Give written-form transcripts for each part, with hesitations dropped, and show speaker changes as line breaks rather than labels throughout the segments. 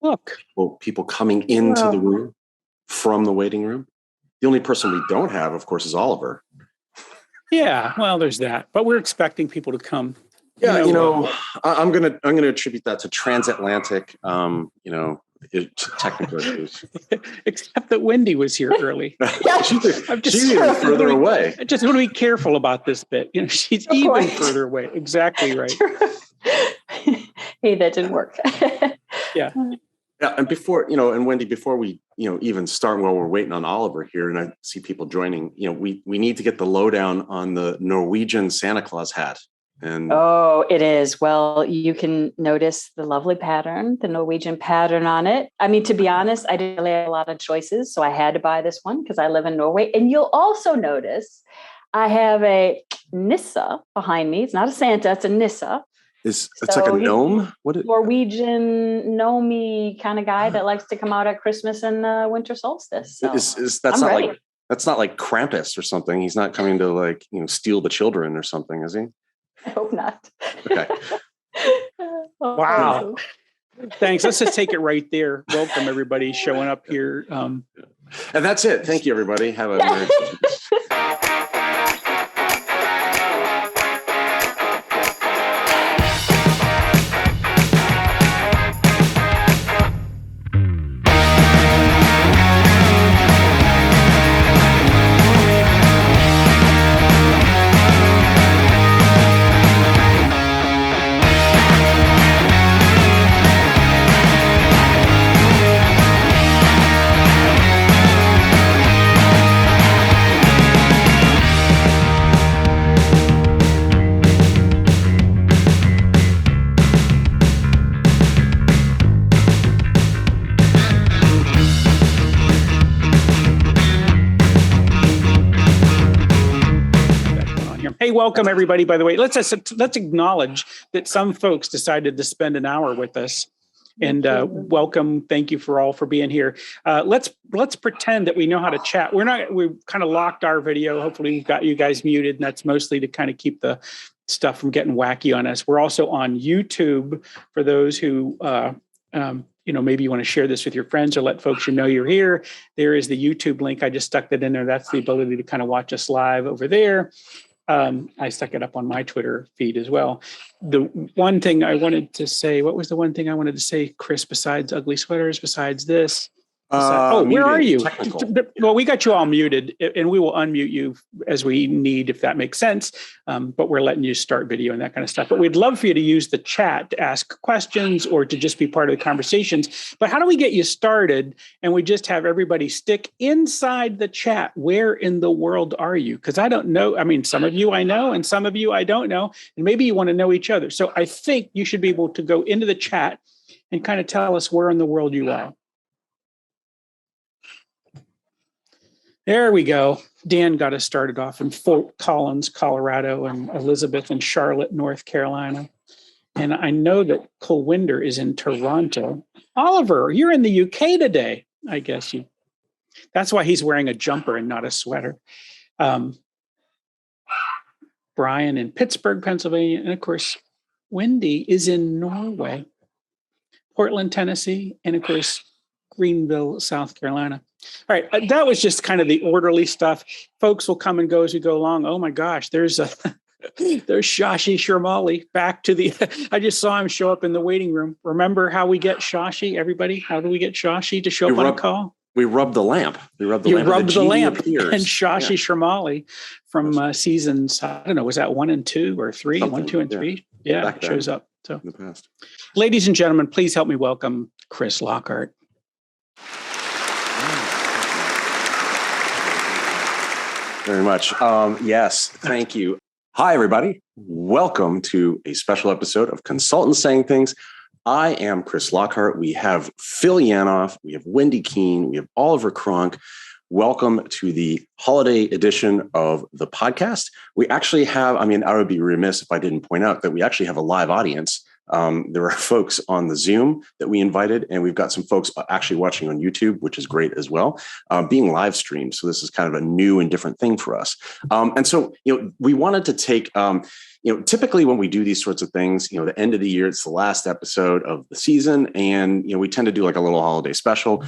Look.
Well, people coming into the room from the waiting room. The only person we don't have, of course, is Oliver.
Yeah, well, there's that. But we're expecting people to come.
Yeah, I'm gonna attribute that to transatlantic, technical issues.
Except that Wendy was here early.
She's even further away.
I just want to be careful about this bit. She's even further away. Exactly right.
Hey, that didn't work.
Yeah.
Yeah, and before, and Wendy, before we, even start while we're waiting on Oliver here, and I see people joining, we need to get the lowdown on the Norwegian Santa Claus hat. And
it is. Well, you can notice the lovely pattern, the Norwegian pattern on it. I mean, to be honest, I didn't really have a lot of choices, so I had to buy this one because I live in Norway. And you'll also notice I have a Nisse behind me. It's not a Santa, it's a Nisse.
It's like a gnome?
Norwegian gnome kind of guy that likes to come out at Christmas and winter solstice. So
that's not like Krampus or something. He's not coming to steal the children or something, is he?
I hope not.
Okay.
Wow. Thanks. Let's just take it right there. Welcome everybody showing up here.
And that's it. Thank you, everybody. Have a Merry Christmas.
Hey, welcome everybody. By the way, let's acknowledge that some folks decided to spend an hour with us, and welcome. Thank you for being here. Let's pretend that we know how to chat. We've kind of locked our video. Hopefully, we've got you guys muted, and that's mostly to kind of keep the stuff from getting wacky on us. We're also on YouTube for those who maybe you want to share this with your friends or let folks know you're here. There is the YouTube link. I just stuck that in there. That's the ability to kind of watch us live over there. I stuck it up on my Twitter feed as well. The one thing I wanted to say, what was the one thing I wanted to say, Chris, besides ugly sweaters, besides this? Where are you? Well, we got you all muted, and we will unmute you as we need, if that makes sense. But we're letting you start video and that kind of stuff. But we'd love for you to use the chat to ask questions or to just be part of the conversations. But how do we get you started? And we just have everybody stick inside the chat. Where in the world are you? Because I don't know. I mean, some of you I know, and some of you I don't know. And maybe you want to know each other. So I think you should be able to go into the chat and kind of tell us where in the world you are. There we go. Dan got us started off in Fort Collins, Colorado, and Elizabeth in Charlotte, North Carolina. And I know that Kulwinder is in Toronto. Oliver, you're in the UK today. I guess that's why he's wearing a jumper and not a sweater. Brian in Pittsburgh, Pennsylvania. And of course, Wendy is in Norway, Portland, Tennessee, and of course, Greenville, South Carolina. All right, that was just kind of the orderly stuff. Folks will come and go as we go along. Oh my gosh, there's Shashi Shrimali back to the. I just saw him show up in the waiting room. Remember how we get Shashi, everybody? How do we get Shashi to show up on a call?
We rub the lamp.
You rubbed the lamp, and Shashi Shrimali from seasons. I don't know, was that 1 and 2 or 3? Something, 1, 2, and 3. Yeah, shows up. So,
in the past.
Ladies and gentlemen, please help me welcome Chris Lockhart.
Very much. Yes, thank you. Hi, everybody. Welcome to a special episode of Consultants Saying Things. I am Chris Lockhart. We have Phil Yanoff. We have Wendy Keene. We have Oliver Cronk. Welcome to the holiday edition of the podcast. We actually have, I would be remiss if I didn't point out that we actually have a live audience. There are folks on the Zoom that we invited, and we've got some folks actually watching on YouTube, which is great as well, being live streamed. So this is kind of a new and different thing for us. And so, we wanted to take, typically when we do these sorts of things, the end of the year, it's the last episode of the season. And, we tend to do like a little holiday special,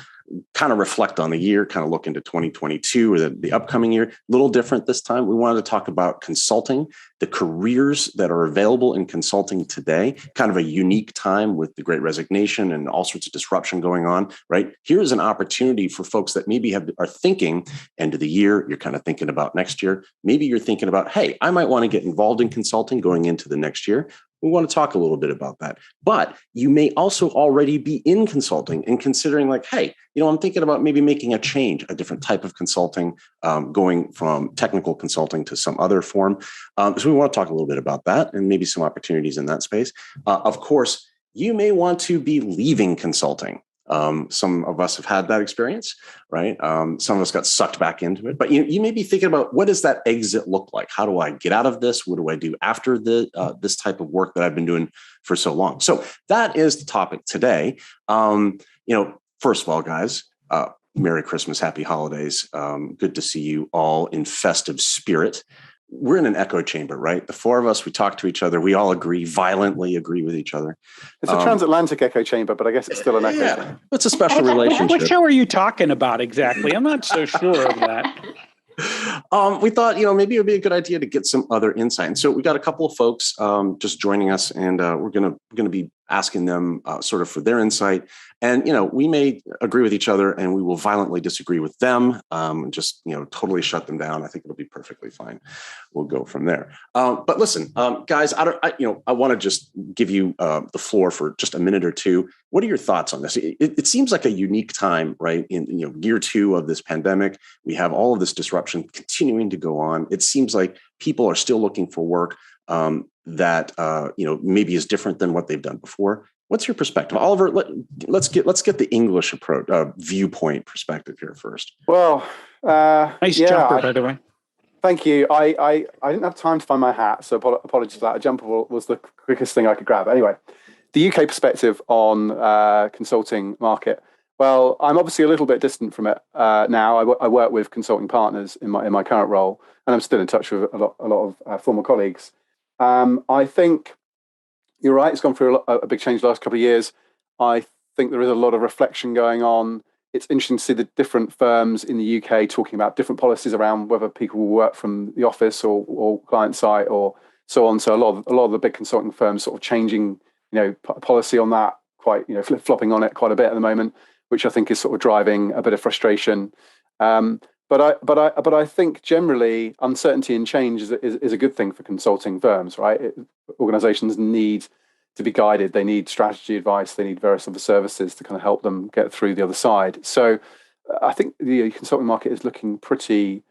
kind of reflect on the year, kind of look into 2022 or the upcoming year. A little different this time. We wanted to talk about consulting, the careers that are available in consulting today, kind of a unique time with the Great Resignation and all sorts of disruption going on, right? Here's an opportunity for folks that maybe are thinking end of the year, you're kind of thinking about next year. Maybe you're thinking about, hey, I might want to get involved in consulting going into the next year. We want to talk a little bit about that. But you may also already be in consulting and considering like, hey, I'm thinking about maybe making a change, a different type of consulting, going from technical consulting to some other form. So we want to talk a little bit about that and maybe some opportunities in that space. Of course, you may want to be leaving consulting. Some of us have had that experience, right? Some of us got sucked back into it, but you may be thinking about, what does that exit look like? How do I get out of this? What do I do after this type of work that I've been doing for so long? So that is the topic today. First of all, guys, Merry Christmas, Happy Holidays. Good to see you all in festive spirit. We're in an echo chamber, right? The four of us, we talk to each other. We all violently agree with each other.
It's a transatlantic echo chamber, but I guess it's still an echo chamber.
It's a special relationship.
What show are you talking about exactly? I'm not so sure of that.
We thought, maybe it would be a good idea to get some other insight. And so we got a couple of folks just joining us, and we're gonna be asking them sort of for their insight. And we may agree with each other, and we will violently disagree with them. Just totally shut them down. I think it'll be perfectly fine. We'll go from there. But listen, guys, I want to just give you the floor for just a minute or two. What are your thoughts on this? It seems like a unique time, right? In year two of this pandemic, we have all of this disruption continuing to go on. It seems like people are still looking for work that maybe is different than what they've done before. What's your perspective, Oliver? Let's get the English approach, viewpoint perspective here first.
Well,
nice jumper, by the way.
Thank you. I didn't have time to find my hat, so apologies for that. A jumper was the quickest thing I could grab. Anyway, the UK perspective on consulting market. Well, I'm obviously a little bit distant from it now. I work with consulting partners in my current role, and I'm still in touch with a lot of former colleagues. I think you're right. It's gone through a big change the last couple of years. I think there is a lot of reflection going on. It's interesting to see the different firms in the UK talking about different policies around whether people will work from the office or client site or so on. So a lot of the big consulting firms sort of changing, policy on that, quite, flip-flopping on it quite a bit at the moment, which I think is sort of driving a bit of frustration. But I think generally uncertainty and change is a good thing for consulting firms, right? Organizations need to be guided. They need strategy advice. They need various other services to kind of help them get through the other side. So I think the consulting market is looking pretty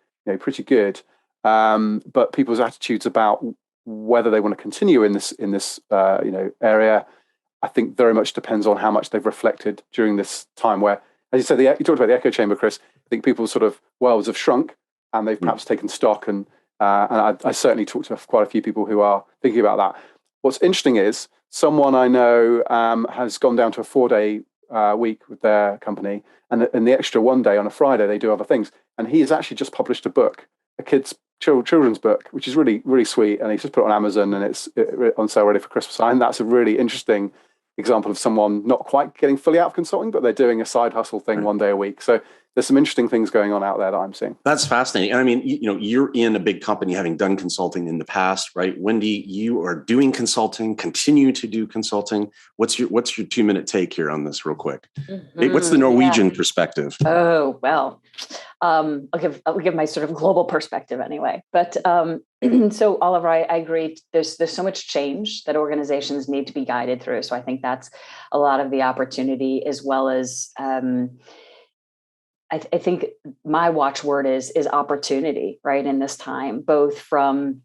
good. But people's attitudes about whether they want to continue in this area, I think very much depends on how much they've reflected during this time where, as you said, you talked about the echo chamber, Chris. I think people's sort of worlds have shrunk and they've perhaps taken stock. And I certainly talked to quite a few people who are thinking about that. What's interesting is someone I know has gone down to a 4-day week with their company, and the extra 1 day on a Friday, they do other things. And he has actually just published a book, a children's book, which is really, really sweet. And he's just put it on Amazon and it's on sale ready for Christmas. And that's a really interesting example of someone not quite getting fully out of consulting, but they're doing a side hustle thing 1 day a week. So there's some interesting things going on out there that I'm seeing.
That's fascinating. And I mean, you're in a big company having done consulting in the past, right? Wendy, you are doing consulting, continue to do consulting. What's your 2-minute take here on this real quick? Mm-hmm. What's the Norwegian perspective?
Oh, well, I'll give my sort of global perspective anyway. But so Oliver, I agree. There's so much change that organizations need to be guided through. So I think that's a lot of the opportunity, as well as I think my watchword is opportunity, right? In this time, both from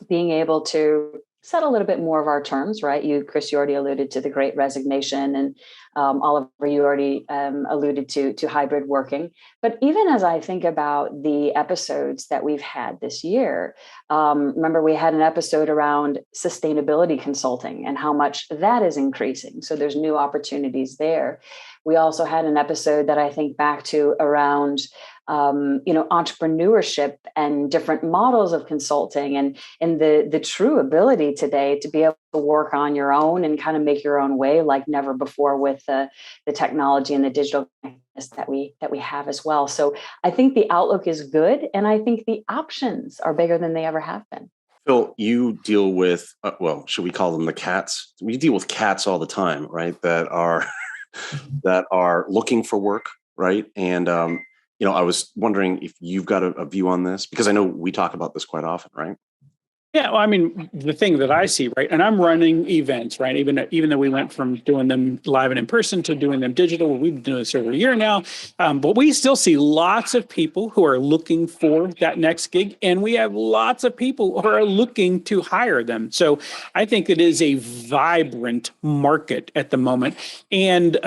being able to set a little bit more of our terms, right? Chris, you already alluded to the Great Resignation, and Oliver, you already alluded to hybrid working. But even as I think about the episodes that we've had this year, remember we had an episode around sustainability consulting and how much that is increasing. So there's new opportunities there. We also had an episode that I think back to around entrepreneurship and different models of consulting, and the true ability today to be able to work on your own and kind of make your own way like never before with the technology and the digital that we have as well. So I think the outlook is good, and I think the options are bigger than they ever have been.
Phil, you deal with, should we call them the cats? We deal with cats all the time, right? That are looking for work, right? And I was wondering if you've got a view on this, because I know we talk about this quite often, right?
Yeah, well, I mean, the thing that I see, right, and I'm running events, right, even though we went from doing them live and in person to doing them digital, we've been doing this over a year now, but we still see lots of people who are looking for that next gig, and we have lots of people who are looking to hire them. So I think it is a vibrant market at the moment, and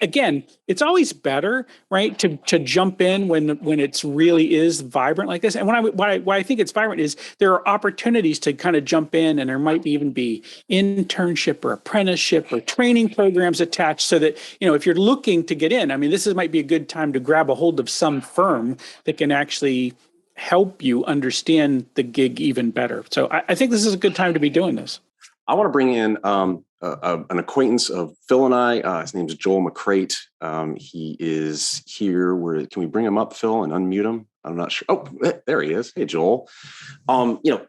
again, it's always better, right, to jump in when it's really is vibrant like this. And why I think it's vibrant is there are opportunities to kind of jump in, and there might even be internship or apprenticeship or training programs attached, so that, if you're looking to get in, I mean, might be a good time to grab a hold of some firm that can actually help you understand the gig even better. So I think this is a good time to be doing this.
I want to bring in an acquaintance of Phil and I. His name is Joel McCreight. He is here. Can we bring him up, Phil, and unmute him? I'm not sure. Oh, there he is. Hey, Joel.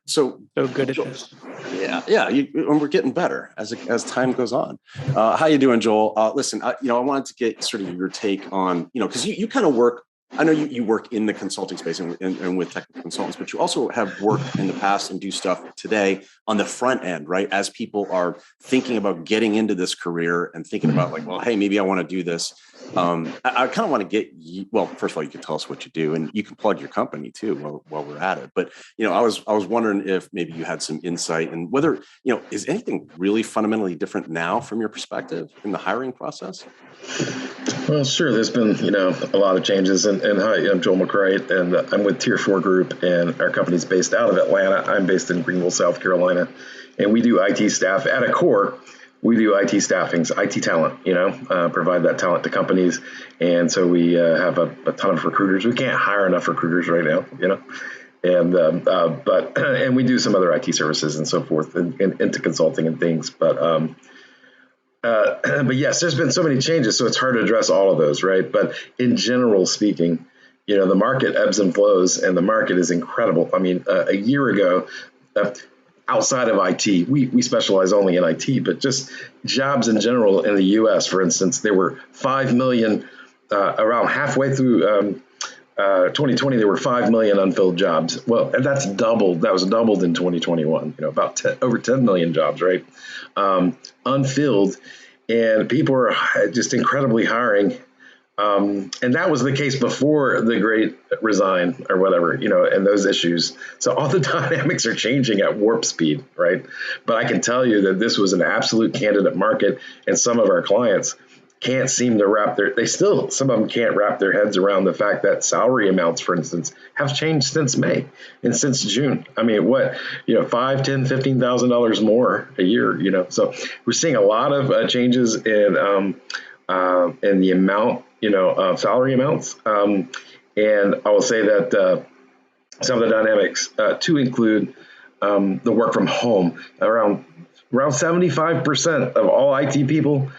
So
good at
Joel,
this.
Yeah. And we're getting better as time goes on. How you doing, Joel? Listen, I wanted to get sort of your take on, because you kind of work. I know you work in the consulting space and with technical consultants, but you also have worked in the past and do stuff today on the front end, right? As people are thinking about getting into this career and thinking about like, well, hey, maybe I want to do this. I kind of want to get you. Well, first of all, you can tell us what you do, and you can plug your company too while we're at it. But I was wondering if maybe you had some insight, and whether is anything really fundamentally different now from your perspective in the hiring process?
Well, sure. There's been, a lot of changes. And hi, I'm Joel McCreight, and I'm with Tier 4 Group, and our company's based out of Atlanta. I'm based in Greenville, South Carolina, and we do IT staff. At a core, we do IT staffings, IT talent, provide that talent to companies. And so we have a ton of recruiters. We can't hire enough recruiters right now, and we do some other IT services and so forth, and into consulting and things. But yes, there's been so many changes, so it's hard to address all of those, right? But in general speaking, the market ebbs and flows, and the market is incredible. I mean, a year ago, outside of IT, we specialize only in IT, but just jobs in general in the U.S., for instance, there were 5 million, around halfway through 2020, there were 5 million unfilled jobs. Well, that's doubled. That was doubled in 2021, about over 10 million jobs, right? Unfilled, and people are just incredibly hiring. And that was the case before the Great Resign or whatever, and those issues. So all the dynamics are changing at warp speed, right? But I can tell you that this was an absolute candidate market, and some of our clients can't seem to some of them can't wrap their heads around the fact that salary amounts, for instance, have changed since May and since June. I mean, what, $5,000, $10,000, $15,000 more a year, so we're seeing a lot of changes in the amount, of salary amounts. And I will say that some of the dynamics to include the work from home. Around 75% of all IT people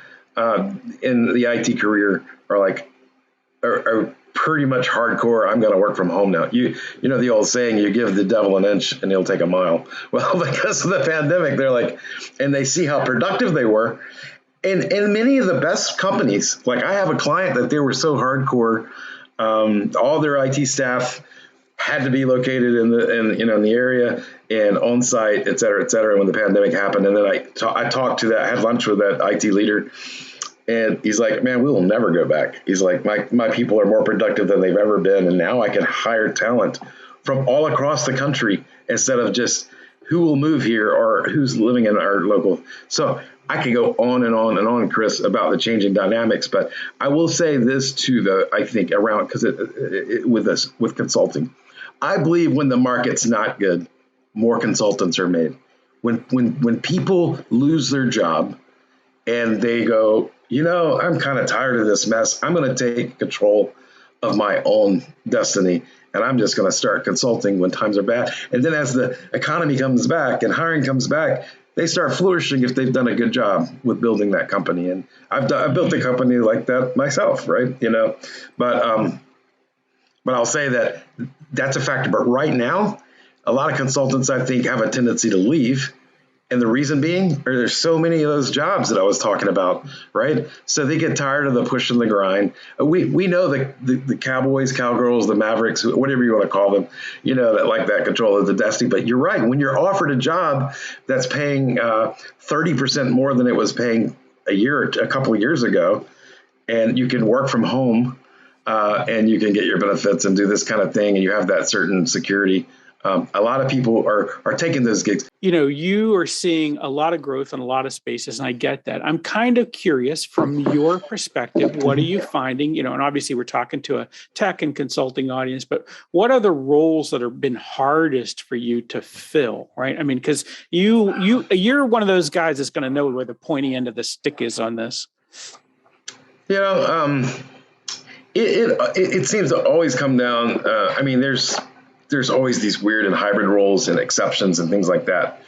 in the IT career are pretty much hardcore. I'm going to work from home now. You know the old saying, you give the devil an inch and he'll take a mile. Well, because of the pandemic, and they see how productive they were. And many of the best companies, like I have a client that they were so hardcore, all their IT staff had to be located in the area and on site, et cetera, when the pandemic happened. And then I had lunch with that IT leader, and he's like, man, we will never go back. He's like, my people are more productive than they've ever been. And now I can hire talent from all across the country instead of just who will move here or who's living in our local. So I could go on and on and on, Chris, about the changing dynamics. But I will say this too, I think around, because with consulting, I believe when the market's not good, more consultants are made. When people lose their job and they go, I'm kind of tired of this mess, I'm going to take control of my own destiny. And I'm just going to start consulting when times are bad. And then as the economy comes back and hiring comes back, they start flourishing if they've done a good job with building that company. And I've built a company like that myself, right? But I'll say that that's a factor. But right now, a lot of consultants, I think, have a tendency to leave. And the reason being, there's so many of those jobs that I was talking about, right? So they get tired of the push and the grind. We know the cowboys, cowgirls, the mavericks, whatever you want to call them, that like that control of the destiny. But you're right. When you're offered a job that's paying 30% more than it was paying a couple of years ago, and you can work from home and you can get your benefits and do this kind of thing, and you have that certain security. A lot of people are taking those gigs.
You are seeing a lot of growth in a lot of spaces, and I get that. I'm kind of curious from your perspective, what are you finding? And obviously we're talking to a tech and consulting audience, but what are the roles that have been hardest for you to fill, right? I mean, because you're one of those guys that's going to know where the pointy end of the stick is on this.
It seems to always come down. There's always these weird and hybrid roles and exceptions and things like that.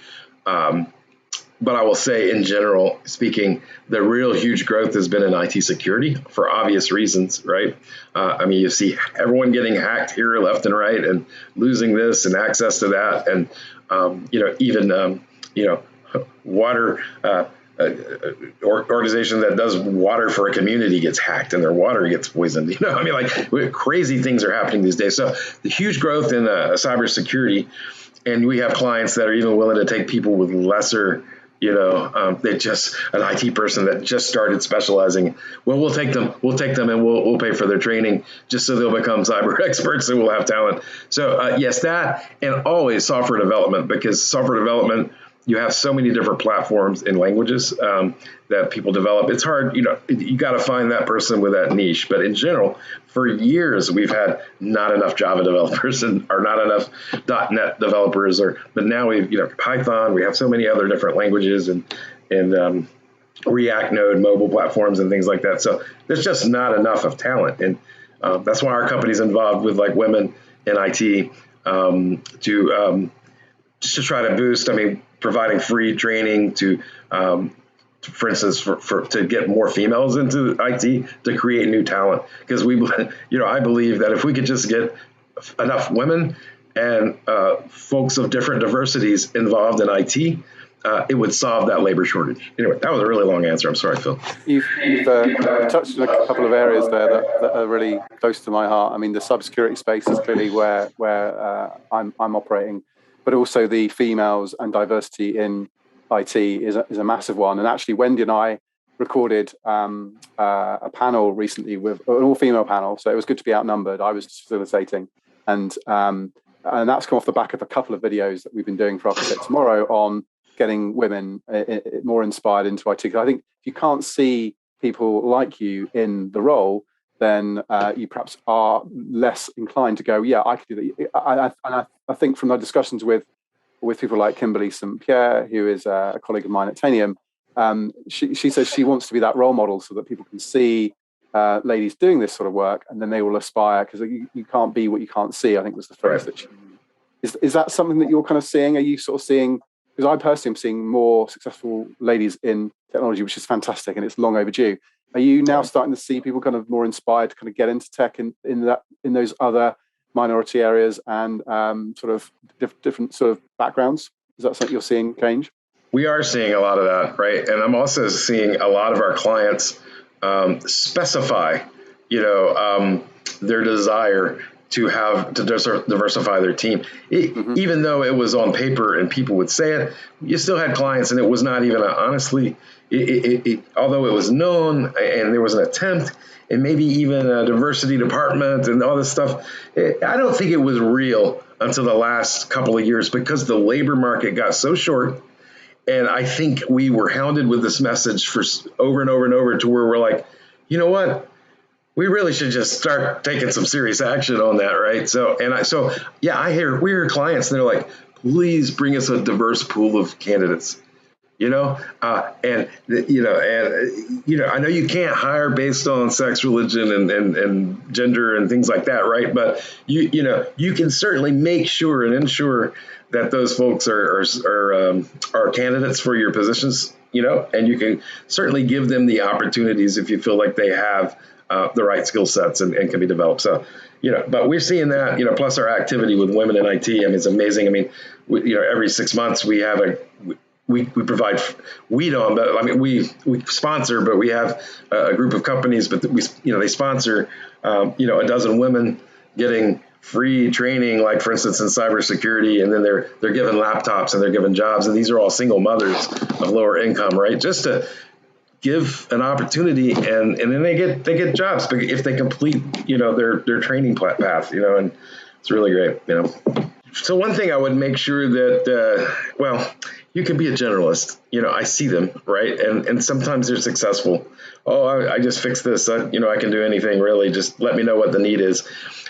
But I will say, in general speaking, the real huge growth has been in IT security for obvious reasons, right? You see everyone getting hacked here, left and right, and losing this and access to that. And, water, organization that does water for a community gets hacked and their water gets poisoned. Crazy things are happening these days. So the huge growth in cybersecurity, and we have clients that are even willing to take people with lesser, an IT person that just started specializing. Well, we'll take them and we'll pay for their training just so they'll become cyber experts and we'll have talent. So yes, that, and always software development, because software development, you have so many different platforms and languages that people develop. It's hard, you got to find that person with that niche. But in general, for years, we've had not enough Java developers or not enough .NET developers. But now we've, Python, we have so many other different languages and React Node mobile platforms and things like that. So there's just not enough of talent. And that's why our company's involved with women in IT to try to boost, providing free training to, for instance, to get more females into IT, to create new talent. Because I believe that if we could just get enough women and folks of different diversities involved in IT, it would solve that labor shortage. Anyway, that was a really long answer. I'm sorry, Phil.
You've touched on a couple of areas there that are really close to my heart. The cybersecurity space is clearly where I'm operating, but also the females and diversity in IT is a massive one. And actually, Wendy and I recorded a panel recently with an all-female panel, so it was good to be outnumbered. I was facilitating, and that's come off the back of a couple of videos that we've been doing for Architect Tomorrow on getting women more inspired into IT. Because I think if you can't see people like you in the role, then you perhaps are less inclined to go, yeah, I could do that. I think from the discussions with people like Kimberly St. Pierre, who is a colleague of mine at Tanium, she says she wants to be that role model so that people can see ladies doing this sort of work, and then they will aspire, because you can't be what you can't see, I think was the phrase that she used. Is that something that you're kind of seeing? Are you sort of seeing, because I personally am seeing more successful ladies in technology, which is fantastic, and it's long overdue. Are you now starting to see people kind of more inspired to kind of get into tech in those other minority areas and sort of different sort of backgrounds? Is that something you're seeing change?
We are seeing a lot of that, right? And I'm also seeing a lot of our clients specify, their desire to diversify their team. Even though it was on paper and people would say it, you still had clients, and it was not even honestly, although it was known and there was an attempt and maybe even a diversity department and all this stuff, I don't think it was real until the last couple of years, because the labor market got so short. And I think we were hounded with this message for over and over and over, to where we're like, you know what? We really should just start taking some serious action on that, right? We hear clients, and they're like, please bring us a diverse pool of candidates. I know you can't hire based on sex, religion, and gender and things like that, right? But you can certainly make sure and ensure that those folks are candidates for your positions, and you can certainly give them the opportunities if you feel like they have the right skill sets and can be developed. So, but we're seeing that, plus our activity with women in IT. I mean, it's amazing. I mean, every 6 months we have we provide, we don't, but I mean, we sponsor, but we have a group of companies, but they sponsor, a dozen women getting free training, like for instance, in cybersecurity. And then they're given laptops and they're given jobs. And these are all single mothers of lower income, right? Just to give an opportunity and then they get jobs if they complete, their training path, and it's really great, So one thing I would make sure that, you can be a generalist. I see them, right? And sometimes they're successful. Oh, I just fixed this. I can do anything really. Just let me know what the need is.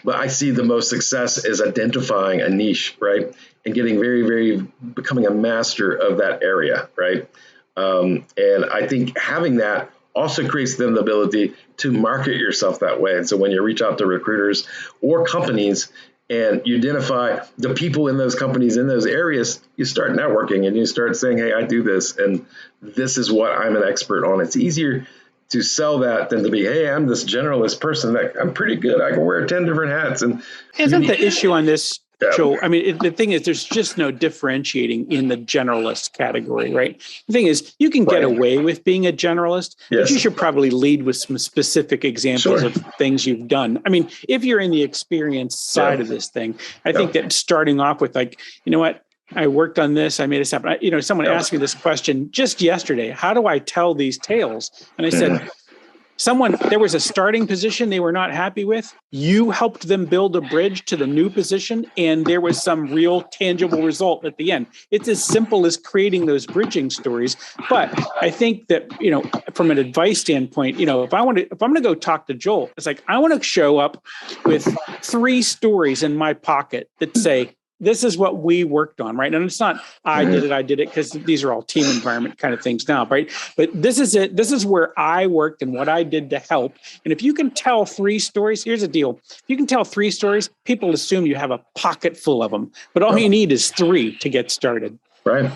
But I see the most success is identifying a niche, right? And getting very, very, becoming a master of that area, right? And I think having that also creates them the ability to market yourself that way. And so when you reach out to recruiters or companies, and you identify the people in those companies in those areas, you start networking and you start saying, hey, I do this, and this is what I'm an expert on. It's easier to sell that than to be, hey, I'm this generalist person that I'm pretty good. I can wear 10 different hats. And
isn't the issue on this, Joel? I mean, the thing is, there's just no differentiating in the generalist category, right? The thing is, you can get away with being a generalist, but you should probably lead with some specific examples of things you've done. I mean, if you're in the experience side of this thing, I think that starting off with like, you know what, I worked on this, I made this happen. Someone asked me this question just yesterday, how do I tell these tales? And I said, there was a starting position they were not happy with. You helped them build a bridge to the new position, and there was some real tangible result at the end. It's as simple as creating those bridging stories. But I think that, from an advice standpoint, if I'm going to go talk to Joel, it's like, I want to show up with 3 stories in my pocket that say, this is what we worked on, right? And it's not, I did it, because these are all team environment kind of things now, right? But this is it. This is where I worked and what I did to help. And if you can tell 3 stories, here's the deal. If you can tell 3 stories, people assume you have a pocket full of them. But all you need is 3 to get started.
Right.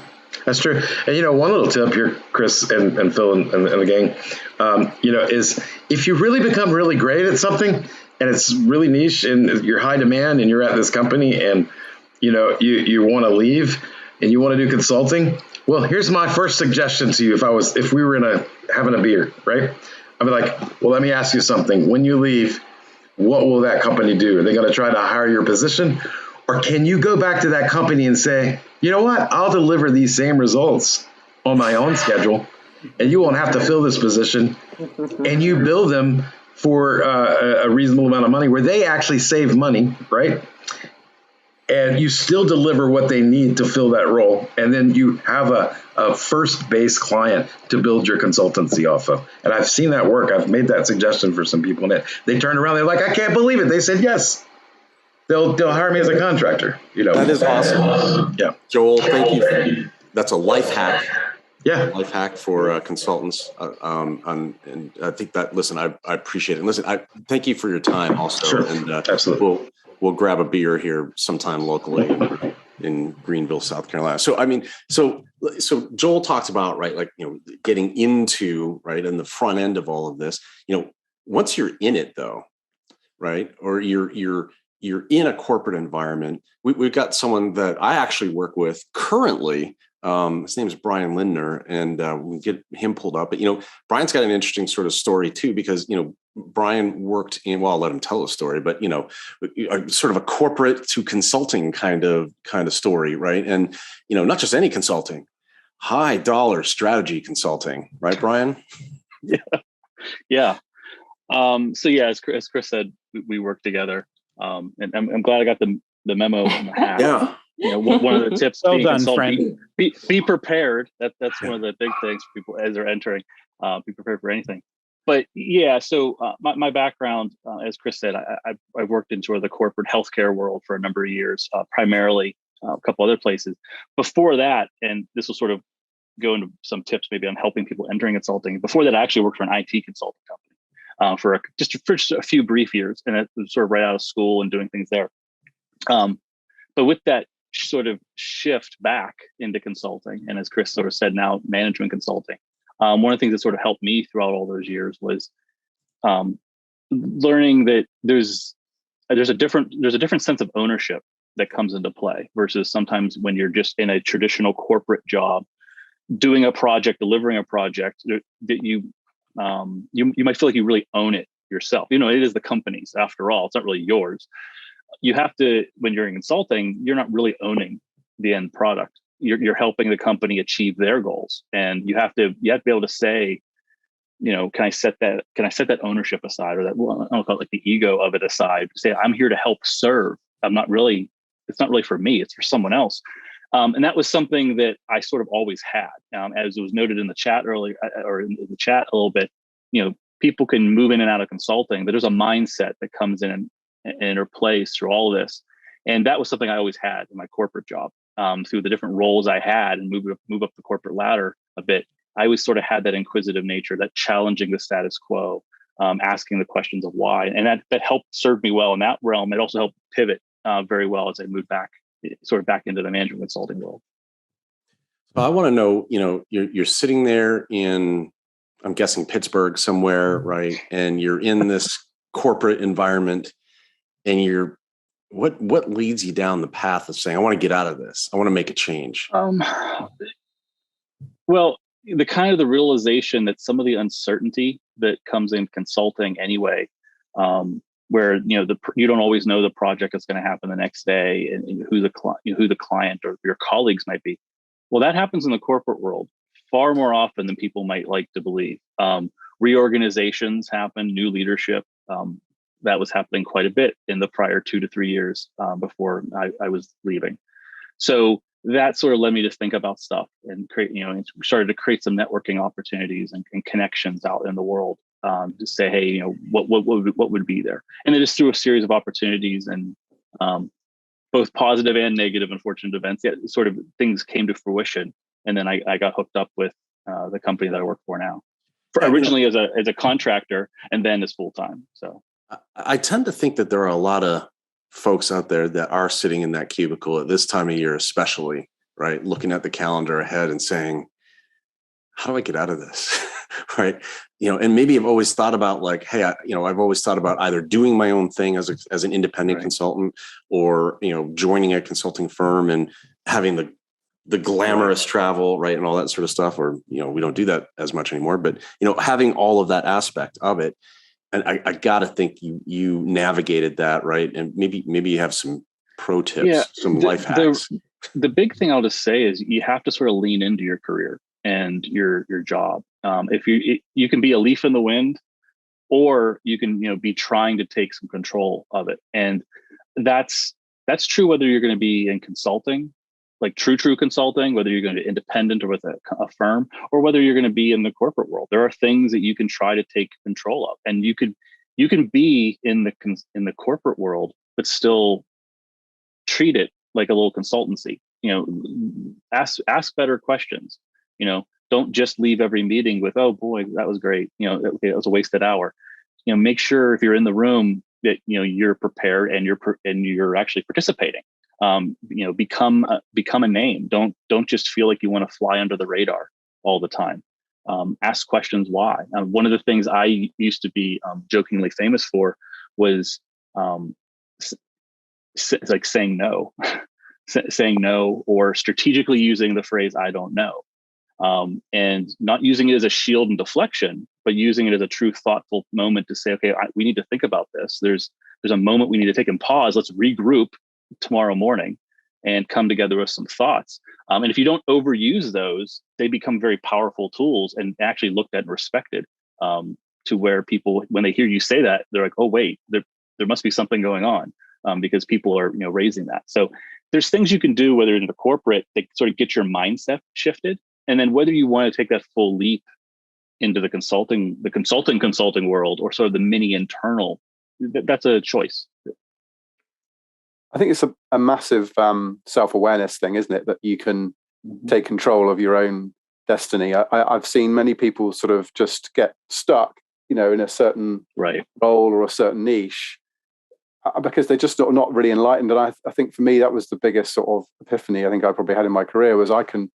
That's true. And, one little tip here, Chris and Phil and the gang, is if you really become really great at something and it's really niche and you're high demand and you're at this company and you want to leave and you want to do consulting. Well, here's my first suggestion to you. If we were having a beer, right? I'd be like, well, let me ask you something. When you leave, what will that company do? Are they going to try to hire your position? Or can you go back to that company and say, you know what? I'll deliver these same results on my own schedule and you won't have to fill this position, and you bill them for a reasonable amount of money where they actually save money, right? And you still deliver what they need to fill that role. And then you have a first base client to build your consultancy off of. And I've seen that work. I've made that suggestion for some people. And they turned around. They're like, I can't believe it. They said, yes, they'll hire me as a contractor.
That is awesome.
Yeah.
Joel, thank you. That's a life hack.
Yeah.
Life hack for consultants. And I think that, listen, I appreciate it. And listen, I thank you for your time also.
Sure.
And
Absolutely.
We'll grab a beer here sometime locally in Greenville, South Carolina. So Joel talks about, right, like, getting into, right, in the front end of all of this, once you're in it though, right, or you're in a corporate environment. We've got someone that I actually work with currently. His name is Brian Lindner, and we'll get him pulled up. But, Brian's got an interesting sort of story too, because, Brian worked in, well, I'll let him tell a story, but, sort of a corporate to consulting kind of story, right? And, not just any consulting, high dollar strategy consulting, right, Brian?
Yeah. As Chris said, we work together. And I'm glad I got the memo in the hat.
Yeah.
One of the tips,
well done, friend.
Be prepared. That's one of the big things for people as they're entering. Be prepared for anything. But so my background, as Chris said, I've worked in sort of the corporate healthcare world for a number of years, primarily a couple other places. Before that, and this will sort of go into some tips maybe on helping people entering consulting. Before that, I actually worked for an IT consulting company for just a few brief years, and it was sort of right out of school and doing things there. But with that sort of shift back into consulting, and as Chris sort of said, now management consulting, one of the things that sort of helped me throughout all those years was learning that there's a different sense of ownership that comes into play versus sometimes when you're just in a traditional corporate job, doing a project, delivering a project that you might feel like you really own it yourself. It is the company's after all. It's not really yours. You have to, when you're in consulting, you're not really owning the end product. You're helping the company achieve their goals, and you have to be able to say, can I set that ownership aside, or that, well, I don't call it like the ego of it aside, say I'm here to help serve. It's not really for me, it's for someone else. And that was something that I sort of always had. As it was noted in the chat earlier, or in the chat a little bit, people can move in and out of consulting, but there's a mindset that comes in and interplays through all of this. And that was something I always had in my corporate job. Through the different roles I had and move up the corporate ladder a bit, I always sort of had that inquisitive nature, that challenging the status quo, asking the questions of why. And that helped serve me well in that realm. It also helped pivot very well as I moved back into the management consulting world.
Well, I want to know, you're sitting there in, I'm guessing Pittsburgh somewhere, right? And you're in this corporate environment, and what leads you down the path of saying, I want to get out of this, I want to make a change?
Well, the realization that some of the uncertainty that comes in consulting anyway, where you don't always know the project that's going to happen the next day, and who the client or your colleagues might be. Well, that happens in the corporate world far more often than people might like to believe. Reorganizations happen, new leadership. That was happening quite a bit in the prior 2 to 3 years before I was leaving. So that sort of led me to think about stuff and create, started to create some networking opportunities and connections out in the world to say, hey, what would be there? And then just through a series of opportunities and both positive and negative unfortunate events, sort of things came to fruition. And then I got hooked up with the company that I work for now. Originally as a contractor, and then as full-time. So
I tend to think that there are a lot of folks out there that are sitting in that cubicle at this time of year, especially, right? Looking at the calendar ahead and saying, how do I get out of this? Right. And maybe I've always thought about like, hey, I've always thought about either doing my own thing as an independent consultant, or, joining a consulting firm and having the glamorous travel, right, and all that sort of stuff. Or, we don't do that as much anymore, but, having all of that aspect of it. And I got to think you navigated that, right? And maybe you have some pro tips, some life hacks.
The big thing I'll just say is you have to sort of lean into your career and your job. If you can be a leaf in the wind, or you can be trying to take some control of it, and that's true whether you're going to be in consulting, like true consulting, whether you're going to be independent or with a firm, or whether you're going to be in the corporate world. There are things that you can try to take control of, and you can be in the corporate world, but still treat it like a little consultancy. Ask better questions. Don't just leave every meeting with, oh boy, that was great. Okay, it was a wasted hour. Make sure if you're in the room that you're prepared and you're actually participating. Become a name. Don't just feel like you want to fly under the radar all the time. Ask questions why. One of the things I used to be jokingly famous for was like saying no, saying no, or strategically using the phrase "I don't know," and not using it as a shield and deflection, but using it as a true thoughtful moment to say, okay, we need to think about this. There's a moment we need to take and pause. Let's regroup tomorrow morning and come together with some thoughts. And if you don't overuse those, they become very powerful tools and actually looked at and respected, to where people, when they hear you say that, they're like, oh, wait, there must be something going on, because people are raising that. So there's things you can do, whether in the corporate, that sort of get your mindset shifted. And then whether you want to take that full leap into the consulting world, or sort of the mini internal, that's a choice.
I think it's a massive self-awareness thing, isn't it? That you can take control of your own destiny. I've seen many people sort of just get stuck, in a certain role or a certain niche, because they're just not really enlightened. And I think for me, that was the biggest sort of epiphany I think I probably had in my career, was I can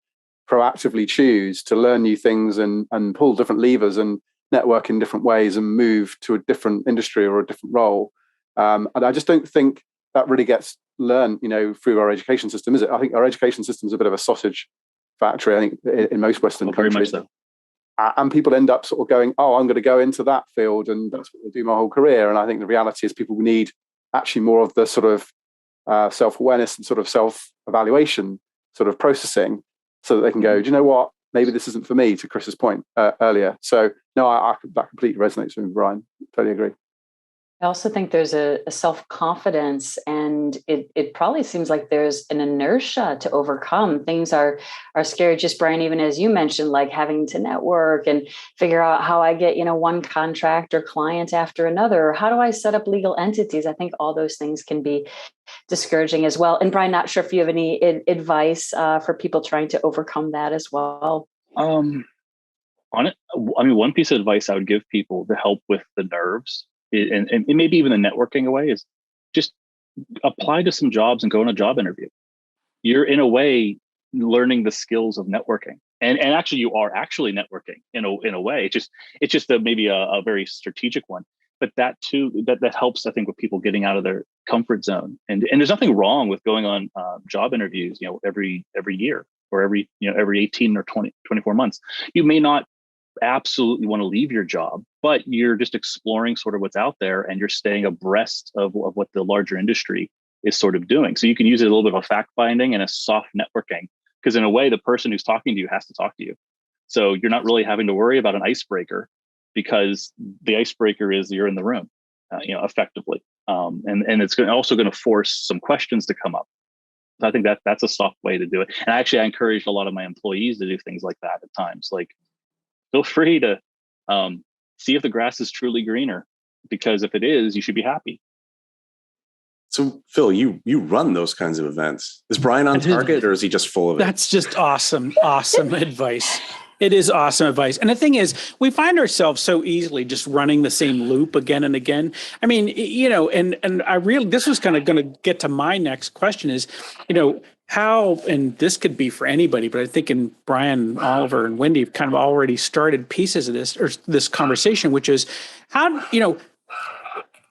proactively choose to learn new things and pull different levers and network in different ways and move to a different industry or a different role. And I just don't think that really gets learned, through our education system, is it? I think our education system is a bit of a sausage factory, I think, in most Western countries.
Very much so.
And people end up sort of going, oh, I'm going to go into that field and that's what I'll do my whole career. And I think the reality is people need actually more of the sort of self-awareness and sort of self-evaluation sort of processing, so that they can go, do you know what? Maybe this isn't for me, to Chris's point earlier. So no, that completely resonates with me, Brian. Totally agree.
I also think there's a self-confidence, and it probably seems like there's an inertia to overcome. Things are scary. Just Brian, even as you mentioned, like having to network and figure out how I get, one contract or client after another, or how do I set up legal entities? I think all those things can be discouraging as well. And Brian, not sure if you have any advice for people trying to overcome that as well.
On it, one piece of advice I would give people to help with the nerves, and maybe even the networking away, is just apply to some jobs and go on a job interview. You're in a way learning the skills of networking, and actually you are actually networking in a way. It's just maybe a very strategic one, but that too that helps, I think, with people getting out of their comfort zone. And there's nothing wrong with going on job interviews, every year or every 18 or 24 months. You may not absolutely want to leave your job, but you're just exploring sort of what's out there, and you're staying abreast of what the larger industry is sort of doing. So you can use it a little bit of a fact finding and a soft networking, because in a way, the person who's talking to you has to talk to you. So you're not really having to worry about an icebreaker, because the icebreaker is you're in the room, effectively. And it's also going to force some questions to come up. So I think that's a soft way to do it. And actually, I encourage a lot of my employees to do things like that at times. Like, feel free to see if the grass is truly greener, because if it is, you should be happy.
So, Phil, you run those kinds of events. Is Brian on target, or is he just full of it?
That's just awesome advice. It is awesome advice. And the thing is, we find ourselves so easily just running the same loop again and again. I mean, and I really, this was kind of going to get to my next question is, how, and this could be for anybody, but I think in Brian, Oliver, and Wendy have kind of already started pieces of this, or this conversation, which is how,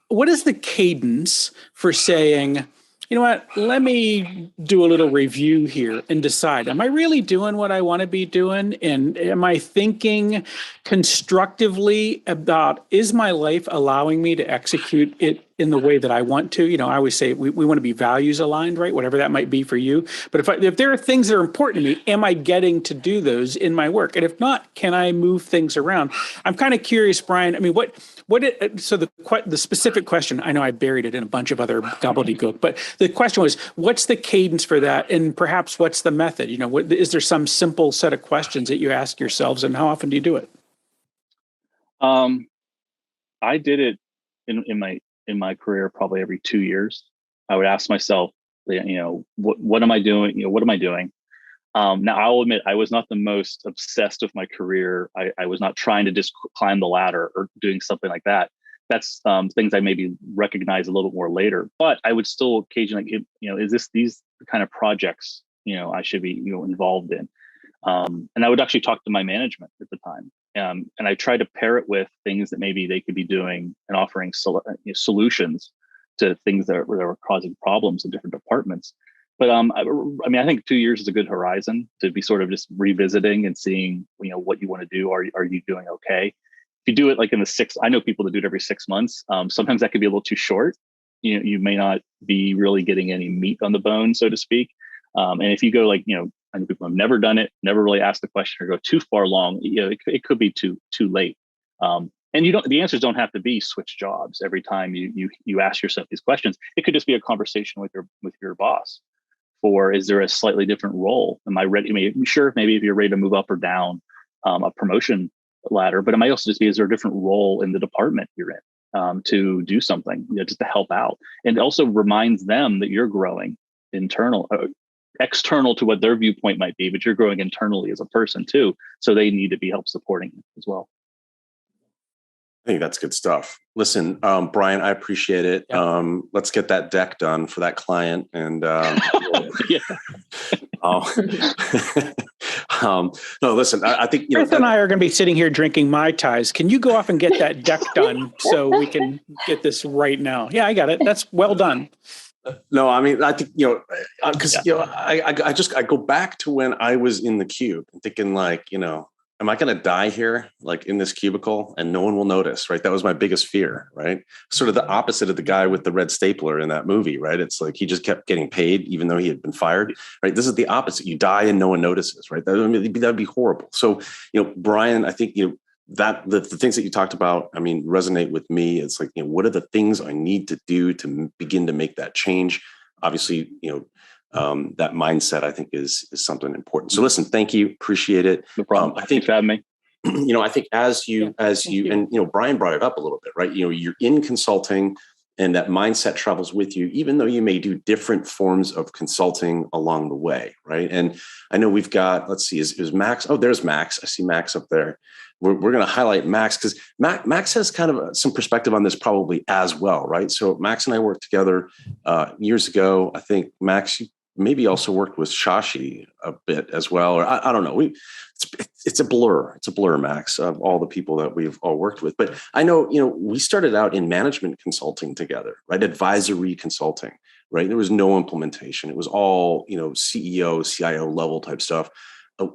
what is the cadence for saying, you know what, let me do a little review here and decide, am I really doing what I want to be doing? And am I thinking constructively about, is my life allowing me to execute it in the way that I want to? I always say we want to be values aligned, right? Whatever that might be for you. But if there are things that are important to me, am I getting to do those in my work? And if not, can I move things around? I'm kind of curious, Brian. I mean, so the specific question, I know I buried it in a bunch of other gobbledygook, but the question was, what's the cadence for that? And perhaps what's the method? Is there some simple set of questions that you ask yourselves, and how often do you do it?
I did it in my career probably every 2 years. I would ask myself, what am I doing? What am I doing? Now, I'll admit, I was not the most obsessed with my career. I was not trying to just climb the ladder or doing something like that. That's things I maybe recognize a little bit more later. But I would still occasionally, is this these kind of projects, I should be, involved in? And I would actually talk to my management at the time. And I try to pair it with things that maybe they could be doing and offering solutions to things that were causing problems in different departments. But I think 2 years is a good horizon to be sort of just revisiting and seeing, what you want to do. Are you doing okay? If you do it like in I know people that do it every 6 months. Sometimes that could be a little too short. You may not be really getting any meat on the bone, so to speak. And if you go I know people have never done it, never really asked the question, or go too far long, it could be too late. And the answers don't have to be switch jobs every time you ask yourself these questions. It could just be a conversation with your boss. Or is there a slightly different role? Am I ready? Sure, maybe if you're ready to move up or down a promotion ladder, but it might also just be, is there a different role in the department you're in to do something, just to help out? And it also reminds them that you're growing external to what their viewpoint might be, but you're growing internally as a person too. So they need to be help supporting you as well.
I think that's good stuff. Listen, Brian, I appreciate it.
Yeah.
Let's get that deck done for that client. And
Yeah.
No, listen, I think
Chris and I are going to be sitting here drinking Mai Tais. Can you go off and get that deck done so we can get this right now? Yeah, I got it. That's well done.
No, I mean, I think, because, I go back to when I was in the cube and thinking like, am I going to die here, like in this cubicle, and no one will notice, right? That was my biggest fear, right? Sort of the opposite of the guy with the red stapler in that movie, right? It's like he just kept getting paid even though he had been fired, right? This is the opposite. You die and no one notices, right? That'd be horrible. So, Brian, I think, that the things that you talked about, I mean, resonate with me. It's like, what are the things I need to do to begin to make that change? Obviously, that mindset, I think, is something important. So listen, thank you. Appreciate it.
No problem.
I think
Thanks for having me.
I think as you, and Brian brought it up a little bit, right? You're in consulting and that mindset travels with you, even though you may do different forms of consulting along the way. Right. And I know we've got, let's see, is Max? Oh, there's Max. I see Max up there. We're going to highlight Max because Max has kind of some perspective on this probably as well. Right. So Max and I worked together years ago. I think Max, you maybe also worked with Shashi a bit as well, or I don't know. It's a blur. It's a blur, Max, of all the people that we've all worked with. But I know, we started out in management consulting together, right? Advisory consulting, right? There was no implementation. It was all, CEO, CIO level type stuff.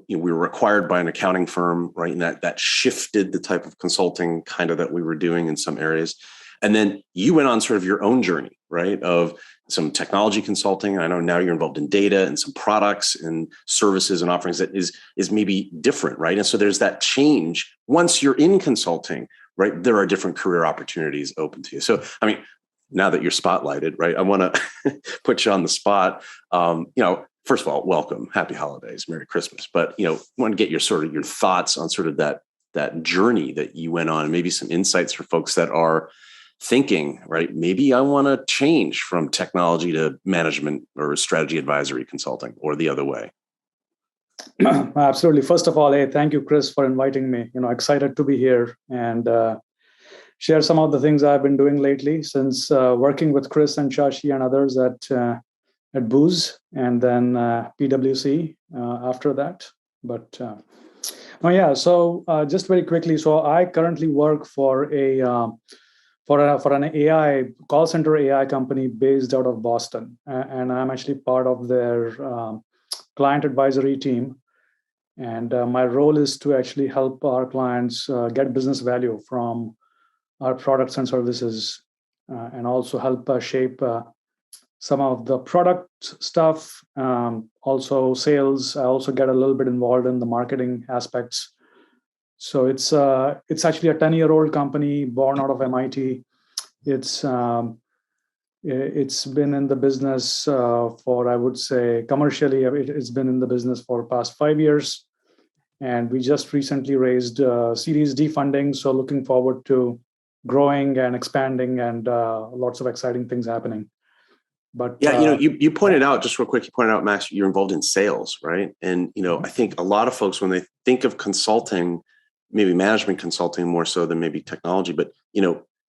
We were required by an accounting firm, right? And that shifted the type of consulting kind of that we were doing in some areas. And then you went on sort of your own journey, right? Of some technology consulting. I know now you're involved in data and some products and services and offerings that is maybe different, right? And so there's that change. Once you're in consulting, right, there are different career opportunities open to you. So, I mean, now that you're spotlighted, right, I want to put you on the spot. First of all, welcome, happy holidays, Merry Christmas. But, want to get your thoughts on sort of that journey that you went on, and maybe some insights for folks that are thinking, right, maybe I want to change from technology to management or strategy advisory consulting, or the other way.
Absolutely. First of all, hey, thank you, Chris, for inviting me. Excited to be here and share some of the things I've been doing lately since working with Chris and Shashi and others at Booz, and then PwC after that. But so just very quickly, so I currently work for an AI call center AI company based out of Boston, and I'm actually part of their client advisory team. And my role is to actually help our clients get business value from our products and services, and also help shape some of the product stuff, also sales. I also get a little bit involved in the marketing aspects. So it's actually a 10-year-old company born out of MIT. It's been in the business for, I would say, commercially, it's been in the business for the past 5 years. And we just recently raised Series D funding. So looking forward to growing and expanding and lots of exciting things happening. But
yeah, you pointed out, just real quick, you pointed out, Max, you're involved in sales, right? And, I think a lot of folks, when they think of consulting, maybe management consulting more so than maybe technology, but,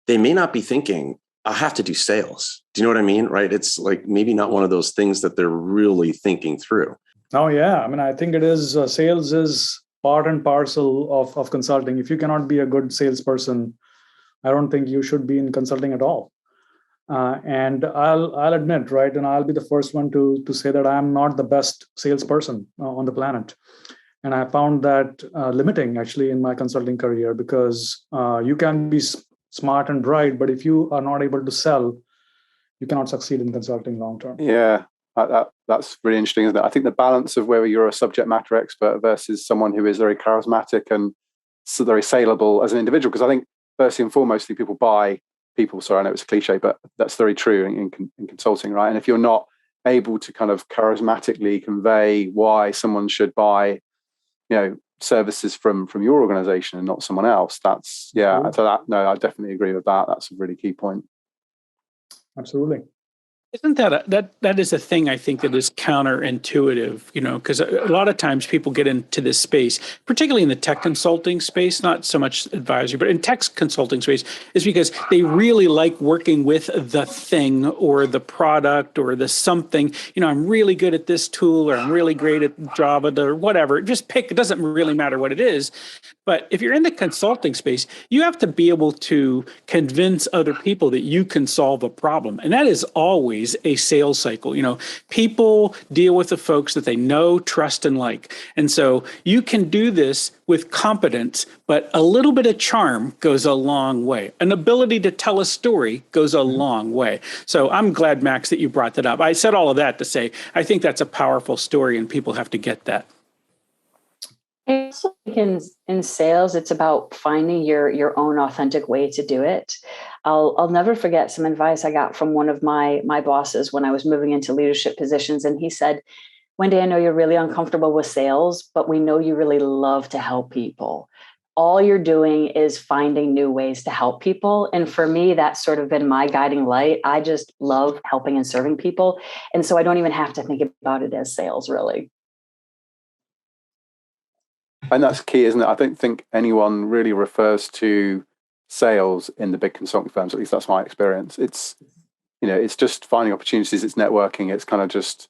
they may not be thinking, I have to do sales. Do you know what I mean? Right? It's like maybe not one of those things that they're really thinking through.
Oh, yeah. I mean, I think it is, sales is part and parcel of consulting. If you cannot be a good salesperson, I don't think you should be in consulting at all. And I'll admit, right, and I'll be the first one to say that I'm not the best salesperson on the planet. And I found that limiting actually in my consulting career, because you can be smart and bright, but if you are not able to sell, you cannot succeed in consulting long term.
Yeah, that's really interesting, isn't it? I think the balance of whether you're a subject matter expert versus someone who is very charismatic and so very saleable as an individual, because I think first and foremostly people buy people. Sorry, I know it's a cliche, but that's very true in consulting, right? And if you're not able to kind of charismatically convey why someone should buy, services from your organization and not someone else, that's So I definitely agree with that. That's a really key point.
Absolutely.
Isn't that is a thing I think that is counterintuitive, because a lot of times people get into this space, particularly in the tech consulting space, not so much advisory, but in tech consulting space, is because they really like working with the thing or the product or the something. I'm really good at this tool, or I'm really great at Java or whatever. Just pick, it doesn't really matter what it is. But if you're in the consulting space, you have to be able to convince other people that you can solve a problem. And that is always a sales cycle. People deal with the folks that they know, trust, and like. And so you can do this with competence, but a little bit of charm goes a long way. An ability to tell a story goes a long way. So I'm glad, Max, that you brought that up. I said all of that to say, I think that's a powerful story and people have to get that.
I also think in sales, it's about finding your own authentic way to do it. I'll never forget some advice I got from one of my bosses when I was moving into leadership positions. And he said, "Wendy, I know you're really uncomfortable with sales, but we know you really love to help people. All you're doing is finding new ways to help people." And for me, that's sort of been my guiding light. I just love helping and serving people. And so I don't even have to think about it as sales, really.
And that's key, isn't it? I don't think anyone really refers to sales in the big consulting firms. At least that's my experience. It's just finding opportunities. It's networking. It's kind of just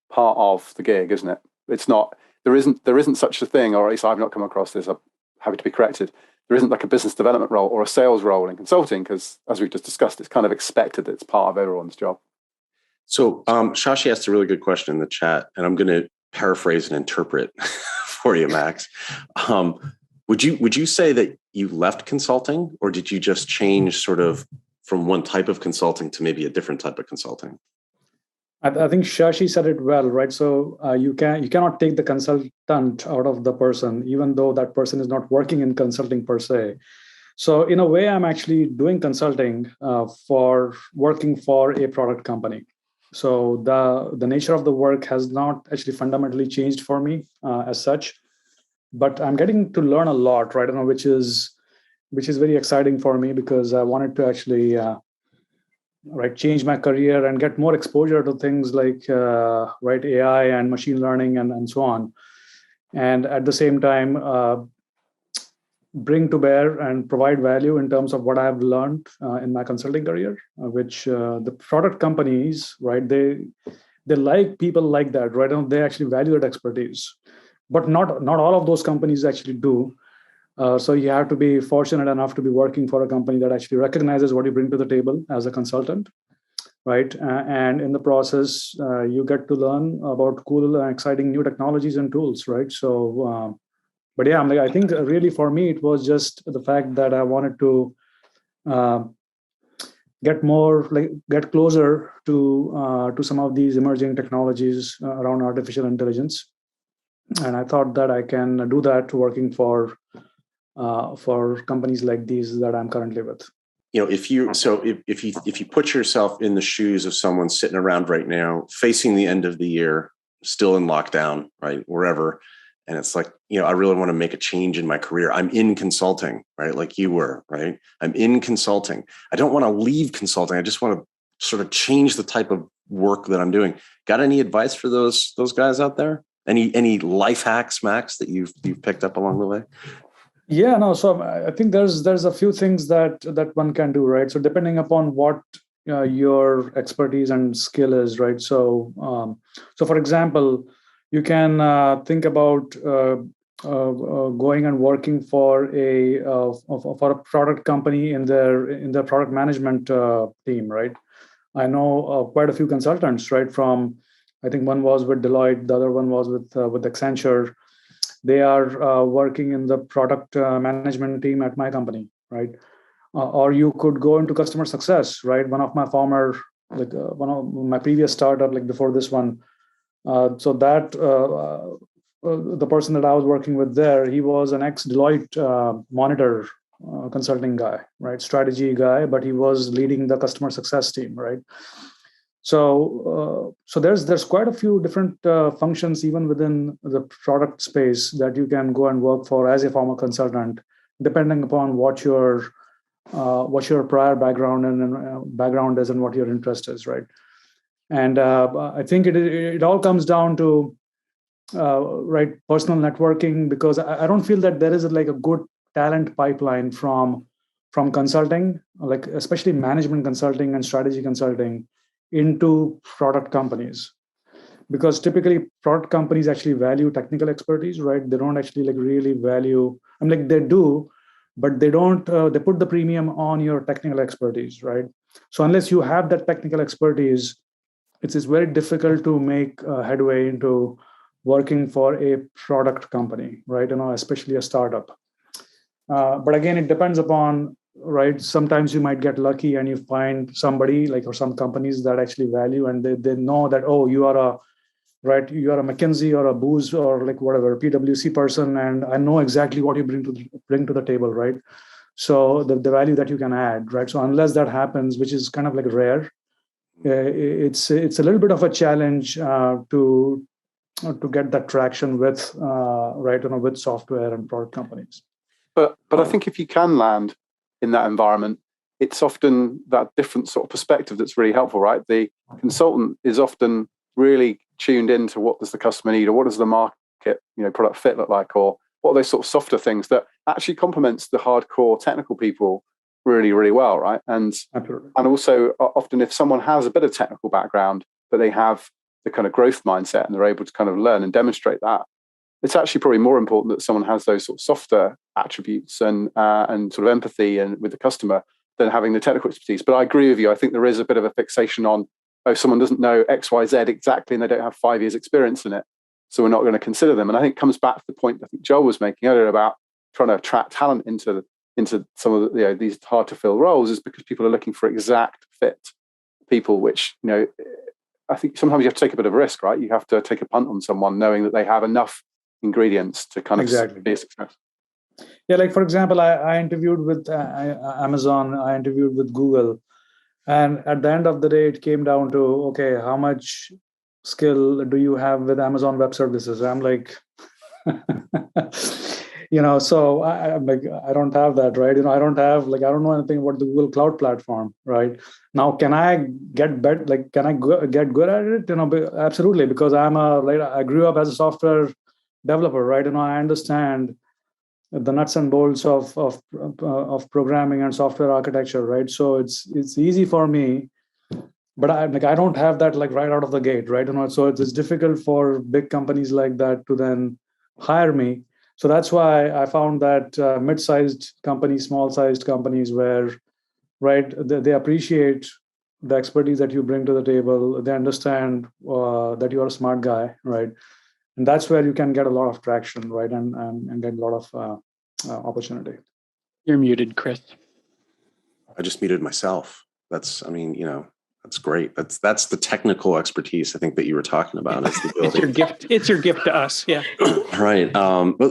part of the gig, isn't it? It's not. There isn't such a thing, or at least I've not come across this. I'm happy to be corrected. There isn't like a business development role or a sales role in consulting because, as we've just discussed, it's kind of expected that it's part of everyone's job.
So Shashi asked a really good question in the chat, and I'm going to paraphrase and interpret for you, Max. Would you say that you left consulting, or did you just change sort of from one type of consulting to maybe a different type of consulting?
I think Shashi said it well, right? So you cannot take the consultant out of the person, even though that person is not working in consulting per se. So in a way, I'm actually doing consulting for working for a product company. So the nature of the work has not actually fundamentally changed for me as such, but I'm getting to learn a lot right now, which is very exciting for me because I wanted to actually change my career and get more exposure to things like AI and machine learning and so on, and at the same time bring to bear and provide value in terms of what I have learned in my consulting career, which the product companies, right, they like people like that, right? And they actually value that expertise, but not all of those companies actually do. So you have to be fortunate enough to be working for a company that actually recognizes what you bring to the table as a consultant, right? And in the process, you get to learn about cool and exciting new technologies and tools, right? So. But yeah, I think really for me, it was just the fact that I wanted to get closer to some of these emerging technologies around artificial intelligence, and I thought that I can do that working for companies like these that I'm currently with.
If you put yourself in the shoes of someone sitting around right now, facing the end of the year, still in lockdown, right, wherever. And it's like, I really want to make a change in my career. I'm in consulting, right? Like you were, right? I'm in consulting. I don't want to leave consulting. I just want to sort of change the type of work that I'm doing. Got any advice for those guys out there? Any life hacks, Max, that you've picked up along the way?
Yeah, no. So I think there's a few things that one can do, right? So depending upon what your expertise and skill is, right? So for example, you can think about going and working for a product company in their product management team, right? I know quite a few consultants, right? From I think one was with Deloitte, the other one was with Accenture. They are working in the product management team at my company, right? Or you could go into customer success, right? One of my previous startup, like before this one. So that the person that I was working with there, he was an ex-Deloitte monitor consulting guy, right? Strategy guy, but he was leading the customer success team, right? So there's quite a few different functions even within the product space that you can go and work for as a former consultant, depending upon what your prior background is and what your interest is, right? And I think it all comes down to right personal networking, because I don't feel that there is like a good talent pipeline from consulting, like especially management consulting and strategy consulting, into product companies. Because typically product companies actually value technical expertise, right? They don't actually like really value, they do, but they don't, they put the premium on your technical expertise, right? So unless you have that technical expertise, it's very difficult to make headway into working for a product company, right? Especially a startup. But again, it depends upon, right? Sometimes you might get lucky and you find somebody like, or some companies that actually value, and they know that, oh, you are a McKinsey or a Booz or like whatever PwC person, and I know exactly what you bring to the table, right? So the value that you can add, right? So unless that happens, which is kind of like rare, it's a little bit of a challenge to get that traction with with software and product companies.
But I think if you can land in that environment, it's often that different sort of perspective that's really helpful, right? The consultant is often really tuned into what does the customer need, or what does the market, product fit look like, or what are those sort of softer things that actually complements the hardcore technical people really, really well, right? And
Absolutely.
And also often if someone has a bit of technical background, but they have the kind of growth mindset and they're able to kind of learn and demonstrate that, it's actually probably more important that someone has those sort of softer attributes and sort of empathy and with the customer than having the technical expertise. But I agree with you. I think there is a bit of a fixation on, oh, someone doesn't know X, Y, Z exactly, and they don't have 5 years experience in it, so we're not going to consider them. And I think it comes back to the point I think Joel was making earlier about trying to attract talent into some of the, these hard to fill roles, is because people are looking for exact fit people, which, I think sometimes you have to take a bit of a risk, right? You have to take a punt on someone knowing that they have enough ingredients to kind of be a success.
Yeah, like for example, I interviewed with Amazon, I interviewed with Google, and at the end of the day, it came down to, okay, how much skill do you have with Amazon Web Services? I'm like, so I'm like, I don't have that, right? I don't know anything about the Google Cloud Platform, right? Now, can I get better? Like, can I get good at it? Absolutely, because I grew up as a software developer, right? I understand the nuts and bolts of programming and software architecture, right? So it's easy for me, but I don't have that like right out of the gate, right? So it's difficult for big companies like that to then hire me. So that's why I found that mid-sized companies, small-sized companies, where right they appreciate the expertise that you bring to the table. They understand that you are a smart guy, right? And that's where you can get a lot of traction, right? And get a lot of opportunity.
You're muted, Chris.
I just muted myself. That's great. That's the technical expertise I think that you were talking about. Is the
It's your gift. It's your gift to us. Yeah.
Right.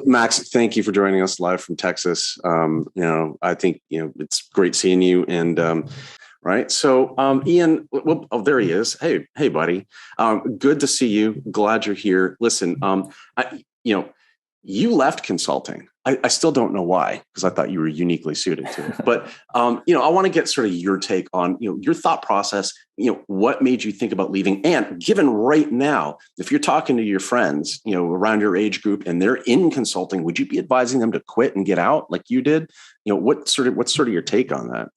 Max, thank you for joining us live from Texas. I think, it's great seeing you. And right. So, Ian, there he is. Hey, buddy. Good to see you. Glad you're here. Listen, you left consulting. I still don't know why, because I thought you were uniquely suited to it. But, I want to get sort of your take on, your thought process, what made you think about leaving? And given right now, if you're talking to your friends, around your age group and they're in consulting, would you be advising them to quit and get out like you did? What's sort of your take on that?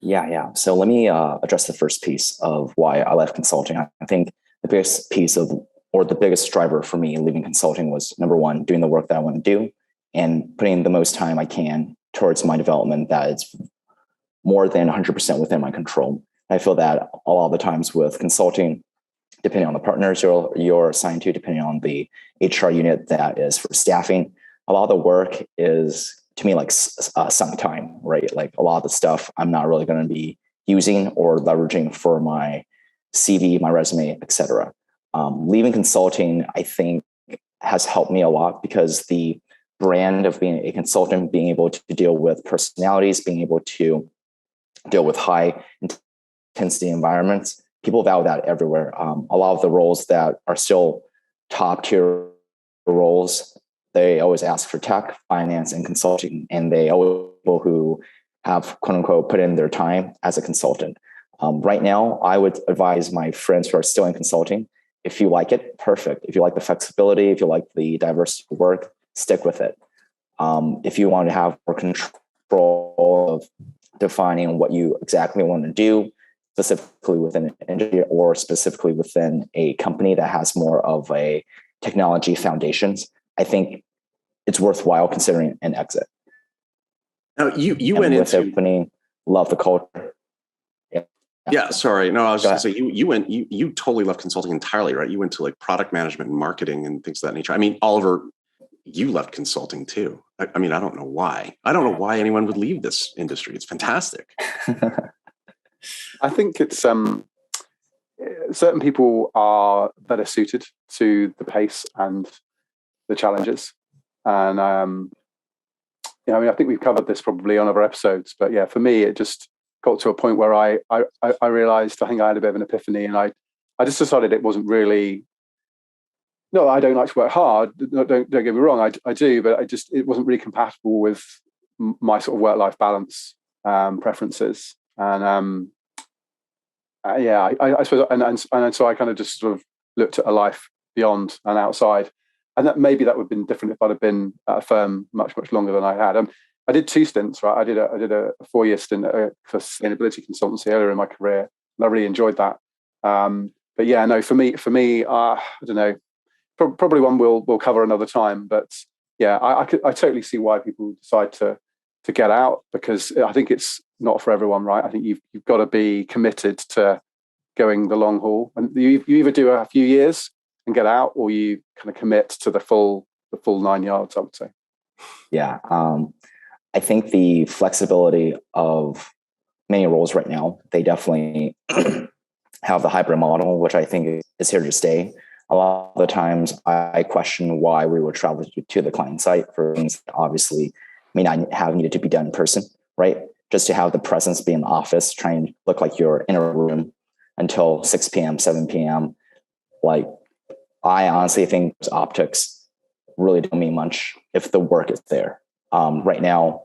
Yeah. So let me address the first piece of why I left consulting. I think the biggest piece the biggest driver for me leaving consulting was, number one, doing the work that I want to do and putting the most time I can towards my development that is more than 100% within my control. I feel that a lot of the times with consulting, depending on the partners you're assigned to, depending on the HR unit that is for staffing, a lot of the work is, to me, like sunk time, right? Like a lot of the stuff I'm not really going to be using or leveraging for my CV, my resume, etc. Leaving consulting, I think, has helped me a lot, because the brand of being a consultant, being able to deal with personalities, being able to deal with high intensity environments, people value that everywhere. A lot of the roles that are still top tier roles, they always ask for tech, finance, and consulting, and they always people who have, quote unquote, put in their time as a consultant. Right now, I would advise my friends who are still in consulting, if you like it, perfect. If you like the flexibility, if you like the diversity of work, stick with it. If you want to have more control of defining what you exactly want to do, specifically within an industry or specifically within a company that has more of a technology foundations, I think it's worthwhile considering an exit.
Now, you went into
opening, love the culture.
Yeah, sorry. No, I was just going to say you totally left consulting entirely, right? You went to like product management and marketing and things of that nature. I mean, Oliver, you left consulting too. I mean, I don't know why. I don't know why anyone would leave this industry. It's fantastic.
I think it's certain people are better suited to the pace and the challenges. And I mean, I think we've covered this probably on other episodes, but yeah, for me, it just got to a point where I realized, I think I had a bit of an epiphany, and I just decided it wasn't really. No, I don't like to work hard. Don't get me wrong, I do, but it wasn't really compatible with my sort of work-life balance preferences, and I suppose, and so I kind of just sort of looked at a life beyond and outside, and that maybe that would have been different if I'd have been at a firm much longer than I had. I did 2 stints, right? I did a 4-year stint for sustainability consultancy earlier in my career, and I really enjoyed that. But yeah, no, for me, I don't know. Probably one we'll cover another time. But yeah, I totally see why people decide to get out, because I think it's not for everyone, right? I think you've got to be committed to going the long haul, and you either do a few years and get out, or you kind of commit to the full 9 yards, I would say.
Yeah. I think the flexibility of many roles right now, they definitely have the hybrid model, which I think is here to stay. A lot of the times I question why we would travel to the client site for things that obviously may not have needed to be done in person, right? Just to have the presence be in the office, try and look like you're in a room until 6 p.m., 7 p.m. Like, I honestly think optics really don't mean much if the work is there. Right now,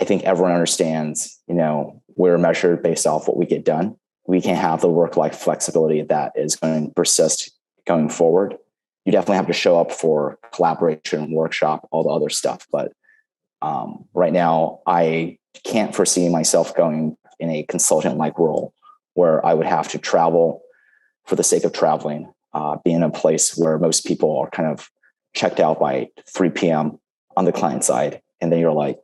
I think everyone understands, we're measured based off what we get done. We can't have the work-life flexibility that is going to persist going forward. You definitely have to show up for collaboration, workshop, all the other stuff. But right now, I can't foresee myself going in a consultant-like role where I would have to travel for the sake of traveling, be in a place where most people are kind of checked out by 3 p.m. on the client side. And then you're like,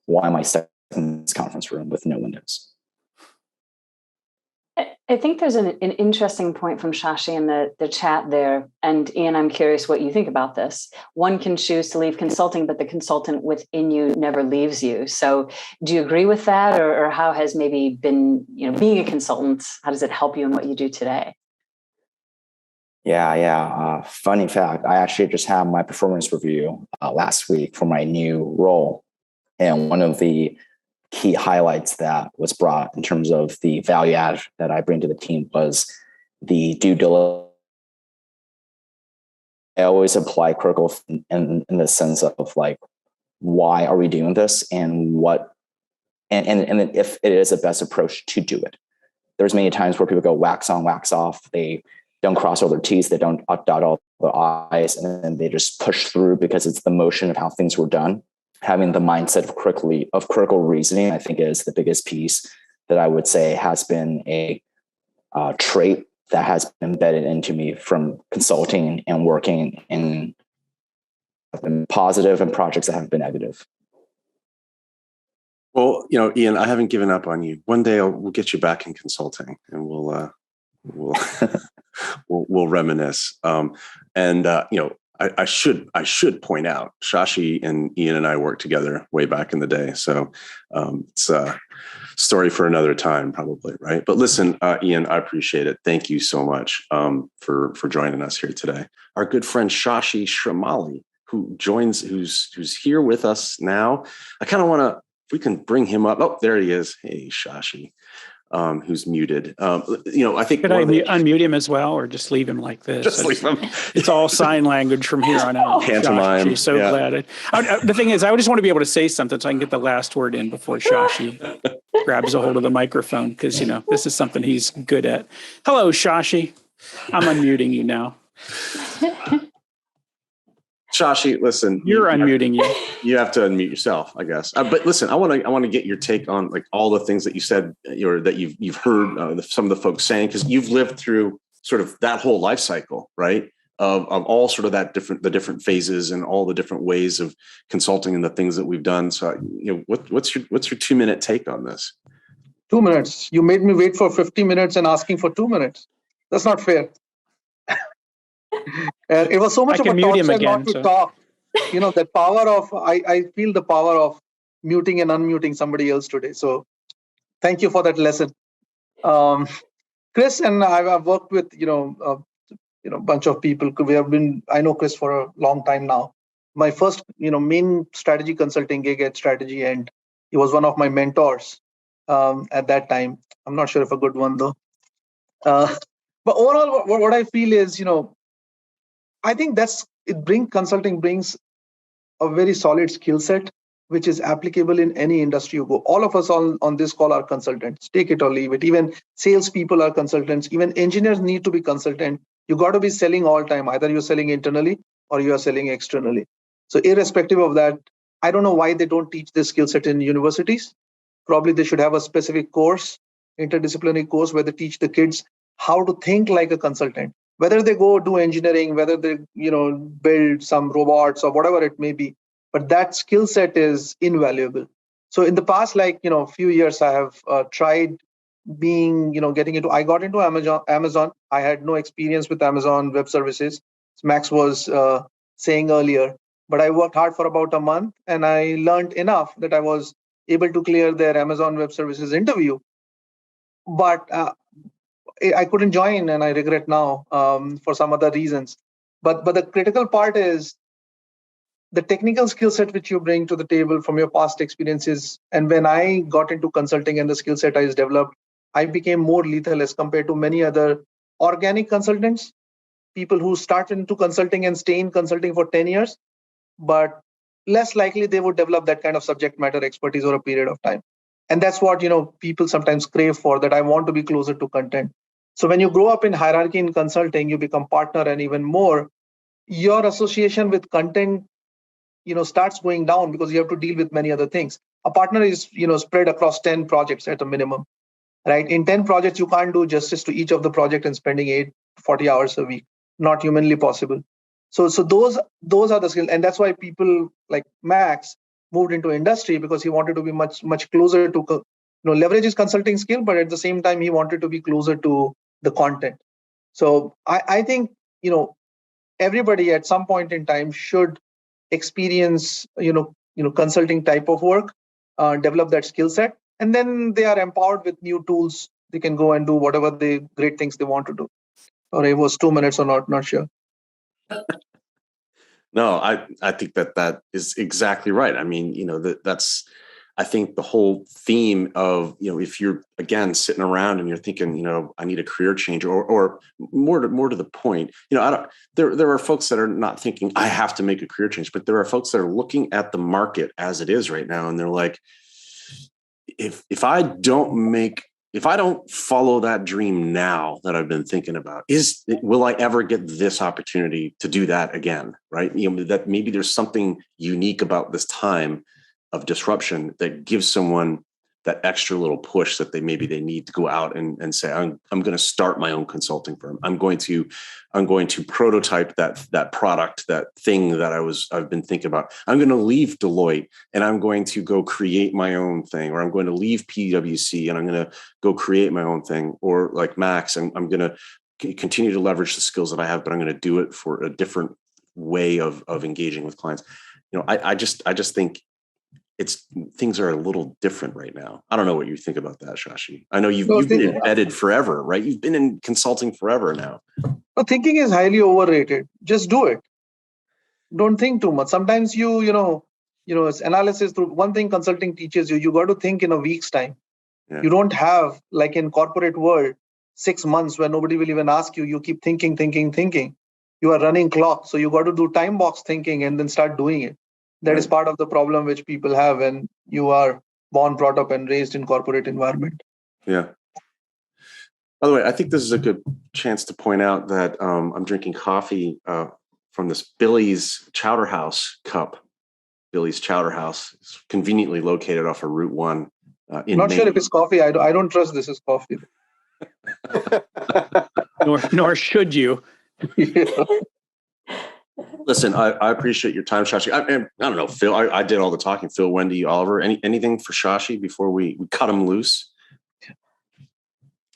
why am I stuck in this conference room with no windows?
I think there's an interesting point from Shashi in the chat there. And Ian, I'm curious what you think about this. One can choose to leave consulting, but the consultant within you never leaves you. So do you agree with that? Or how has maybe been, being a consultant, how does it help you in what you do today?
Yeah. Funny fact, I actually just had my performance review last week for my new role. And one of the key highlights that was brought in terms of the value add that I bring to the team was the due diligence. I always apply critical in the sense of like, why are we doing this, and what, and if it is the best approach to do it. There's many times where people go wax on, wax off. They don't cross all their T's, they don't dot all their I's, and then they just push through because it's the motion of how things were done. Having the mindset of critical reasoning, I think, is the biggest piece that I would say has been a trait that has been embedded into me from consulting and working in positive and projects that have been negative.
Well, Ian, I haven't given up on you. One day we'll get you back in consulting, and we'll we'll reminisce. I should point out, Shashi and Ian and I worked together way back in the day. So it's a story for another time, probably, right? But listen, Ian, I appreciate it. Thank you so much for joining us here today. Our good friend Shashi Shrimali, who's here with us now. I kind of want to, if we can bring him up. Oh, there he is. Hey, Shashi. Who's muted. I think
could I unmute him as well, or just leave him like this?
Just leave him.
It's all sign language from here on out.
Pantomime.
Shashi, so glad. The thing is, I just want to be able to say something so I can get the last word in before Shashi. grabs a hold of the microphone because, this is something he's good at. Hello, Shashi. I'm unmuting you now.
Shashi, listen.
You're unmuting you.
You have to unmute yourself, I guess. But listen, I want to get your take on like all the things that you said, or that you've heard some of the folks saying, because you've lived through sort of that whole life cycle, right? Of all sort of the different phases and all the different ways of consulting and the things that we've done. So, what's your 2-minute take on this?
2 minutes. You made me wait for 50 minutes and asking for 2 minutes. That's not fair. It was so much of a torture not to talk. That power of, I feel the power of muting and unmuting somebody else today. So thank you for that lesson. Chris and I've worked with, a bunch of people. I know Chris for a long time now. My first, main strategy consulting gig at Strategy, and he was one of my mentors at that time. I'm not sure if a good one though. But overall, what I feel is, I think consulting brings a very solid skill set, which is applicable in any industry you go. All of us on this call are consultants. Take it or leave it. Even salespeople are consultants. Even engineers need to be consultant. You got to be selling all time. Either you're selling internally or you are selling externally. So irrespective of that, I don't know why they don't teach this skill set in universities. Probably they should have a specific course, interdisciplinary course, where they teach the kids how to think like a consultant. Whether they go do engineering, whether they build some robots or whatever it may be, but that skill set is invaluable. So in the past, few years, I have tried getting into. I got into Amazon. I had no experience with Amazon Web Services. Max was saying earlier, but I worked hard for about a month, and I learned enough that I was able to clear their Amazon Web Services interview. But I couldn't join, and I regret now for some other reasons. But the critical part is the technical skill set which you bring to the table from your past experiences. And when I got into consulting and the skill set I developed, I became more lethal as compared to many other organic consultants, people who start into consulting and stay in consulting for 10 years, but less likely they would develop that kind of subject matter expertise over a period of time. And that's what people sometimes crave for, that I want to be closer to content. So when you grow up in hierarchy in consulting, you become partner, and even more, your association with content, starts going down because you have to deal with many other things. A partner is, spread across 10 projects at a minimum, right? In 10 projects, you can't do justice to each of the project and spending 40 hours a week. Not humanly possible. So those are the skills, and that's why people like Max moved into industry, because he wanted to be much closer to leverage his consulting skill, but at the same time he wanted to be closer to the content. So I think everybody at some point in time should experience consulting type of work, develop that skill set, and then they are empowered with new tools. They can go and do whatever the great things they want to do. Or it was 2 minutes or not sure.
No, I think that is exactly right. I mean, that's, I think the whole theme of, if you're, again, sitting around and you're thinking, I need a career change, or more to the point, there are folks that are not thinking I have to make a career change, but there are folks that are looking at the market as it is right now. And they're like, if I don't follow that dream now that I've been thinking about, will I ever get this opportunity to do that again? Right? That maybe there's something unique about this time of disruption that gives someone that extra little push that they need to go out and say, I'm going to start my own consulting firm. I'm going to prototype that product, that thing that I've been thinking about. I'm going to leave Deloitte and I'm going to go create my own thing, or I'm going to leave PwC and I'm going to go create my own thing. Or like Max, I'm going to continue to leverage the skills that I have, but I'm going to do it for a different way of engaging with clients. I just think things are a little different right now. I don't know what you think about that, Shashi. I know you've been embedded forever, right? You've been in consulting forever now.
Well, thinking is highly overrated. Just do it. Don't think too much. Sometimes it's analysis through one thing consulting teaches you got to think in a week's time. Yeah. You don't have, like in corporate world, 6 months where nobody will even ask you. You keep thinking. You are running clock. So you got to do time box thinking and then start doing it. That is part of the problem which people have when you are born, brought up, and raised in corporate environment.
Yeah. By the way, I think this is a good chance to point out that I'm drinking coffee from this Billy's Chowder House cup. Billy's Chowder House is conveniently located off of Route 1 in
Not
Maine.
sure if it's coffee. I don't trust this is coffee.
Nor should you.
Listen, I appreciate your time, Shashi. I don't know, Phil. I did all the talking. Phil, Wendy, Oliver. Anything for Shashi before we cut him loose?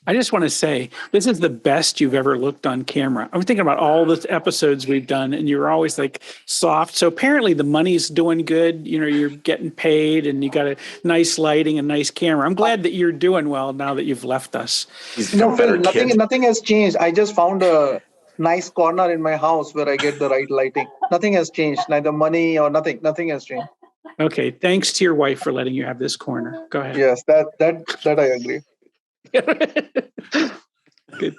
I just want to say, this is the best you've ever looked on camera. I'm thinking about all the episodes we've done, and you're always like soft. So apparently the money's doing good. You know, you're getting paid, and you got a nice lighting and nice camera. I'm glad that you're doing well now that you've left us.
No, Phil, nothing has changed. I just found a nice corner in my house where I get the right lighting. Nothing has changed, neither money or nothing. Nothing has changed.
Okay, thanks to your wife for letting you have this corner. Go ahead.
Yes, that I agree.
Good.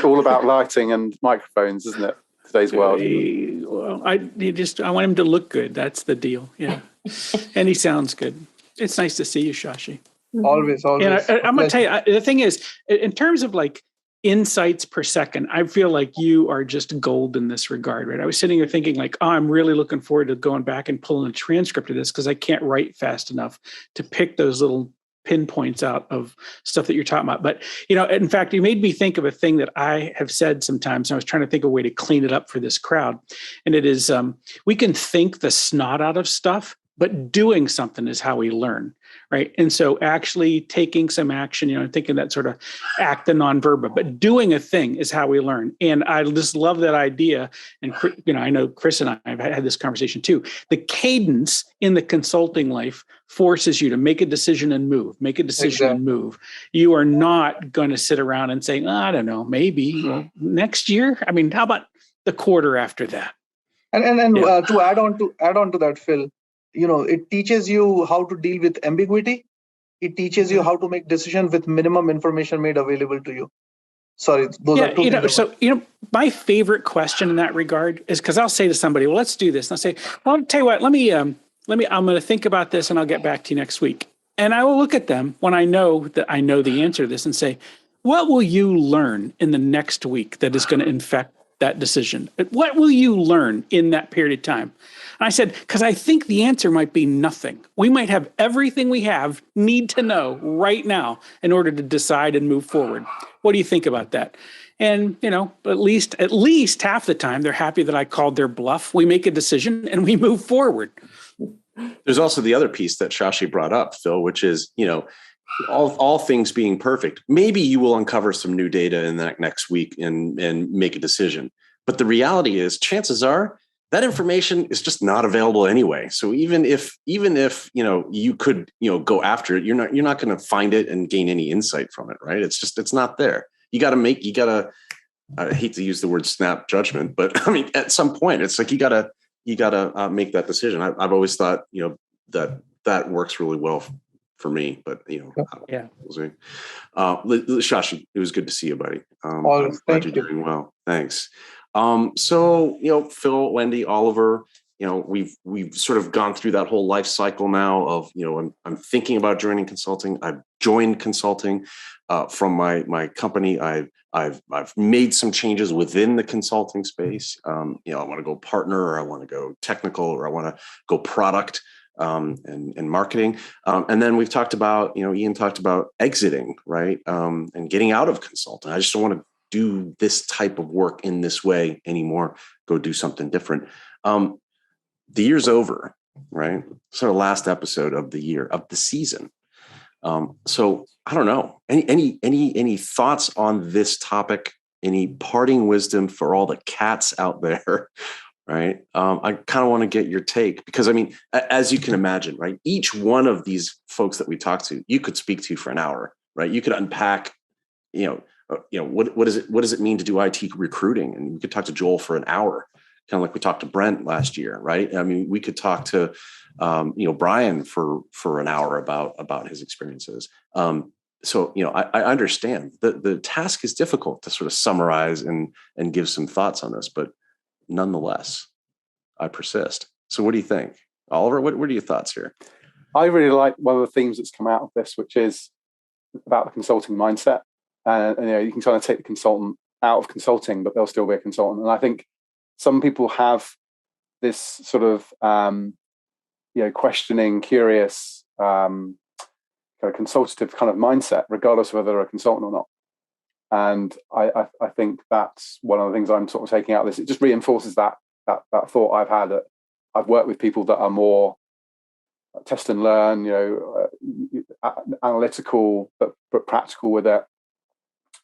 All about lighting and microphones, isn't it? Today's world.
Well, I want him to look good. That's the deal. Yeah, and he sounds good. It's nice to see you, Shashi.
Always.
And I'm gonna tell you, the thing is, in terms of like insights per second, I feel like you are just gold in this regard, right? I was sitting here thinking like, oh, I'm really looking forward to going back and pulling a transcript of this because I can't write fast enough to pick those little pinpoints out of stuff that you're talking about. But, you know, in fact, you made me think of a thing that I have said sometimes. And I was trying to think of a way to clean it up for this crowd. And it is, we can think the snot out of stuff, but doing something is how we learn, right? And so actually taking some action, you know, thinking that sort of act the nonverbal, but doing a thing is how we learn. And I just love that idea. And, you know, I know Chris and I have had this conversation too. The cadence in the consulting life forces you to make a decision and move, and move. You are not going to sit around and say, I don't know, maybe next year. I mean, how about the quarter after that?
And to add on to that, Phil, you know, it teaches you how to deal with ambiguity. It teaches you how to make decisions with minimum information made available to you. Sorry, those are two things.
So, you know, my favorite question in that regard is because I'll say to somebody, well, let's do this. And I'll say, well, I'll tell you what, I'm going to think about this and I'll get back to you next week. And I will look at them when I know that I know the answer to this and say, what will you learn in the next week that is going to infect that decision? What will you learn in that period of time? And I said, because I think the answer might be nothing. We might have everything we need to know right now in order to decide and move forward. What do you think about that? And, you know, at least half the time, they're happy that I called their bluff. We make a decision and we move forward.
There's also the other piece that Shashi brought up, Phil, which is, you know, all things being perfect, maybe you will uncover some new data in that next week and make a decision. But the reality is, chances are that information is just not available anyway. So even if you know you could go after it, you're not going to find it and gain any insight from it, right? It's not there. You got to. I hate to use the word snap judgment, but I mean at some point it's like you got to make that decision. I've always thought that works really well for me, but
yeah.
We'll see. Shashi, it was good to see you, buddy. I'm glad you're doing well. Thanks. So, you know, Phil, Wendy, Oliver, you know, we've sort of gone through that whole life cycle now of, you know, I'm thinking about joining consulting. I've joined consulting from my company. I've made some changes within the consulting space. You know, I want to go partner, or I want to go technical, or I want to go product and marketing. And then we've talked about, you know, Ian talked about exiting, right? And getting out of consulting. I just don't want to do this type of work in this way anymore. Go do something different. The year's over, right? So the last episode of the year, of the season. So I don't know. Any thoughts on this topic? Any parting wisdom for all the cats out there? Right. I kind of want to get your take, because I mean, as you can imagine, right, each one of these folks that we talk to, you could speak to for an hour, right? You could unpack, what does it mean to do IT recruiting? And we could talk to Joel for an hour, kind of like we talked to Brent last year, right? I mean, we could talk to, Brian for an hour about his experiences. So, you know, I understand the task is difficult to sort of summarize and give some thoughts on this, but nonetheless, I persist. So what do you think? Oliver, what are your thoughts here?
I really like one of the themes that's come out of this, which is about the consulting mindset. And you can kind of take the consultant out of consulting, but they'll still be a consultant. And I think some people have this sort of questioning, curious, kind of consultative kind of mindset, regardless of whether they're a consultant or not. And I think that's one of the things I'm sort of taking out of this. It just reinforces that thought I've had. That I've worked with people that are more test and learn, analytical but practical with it,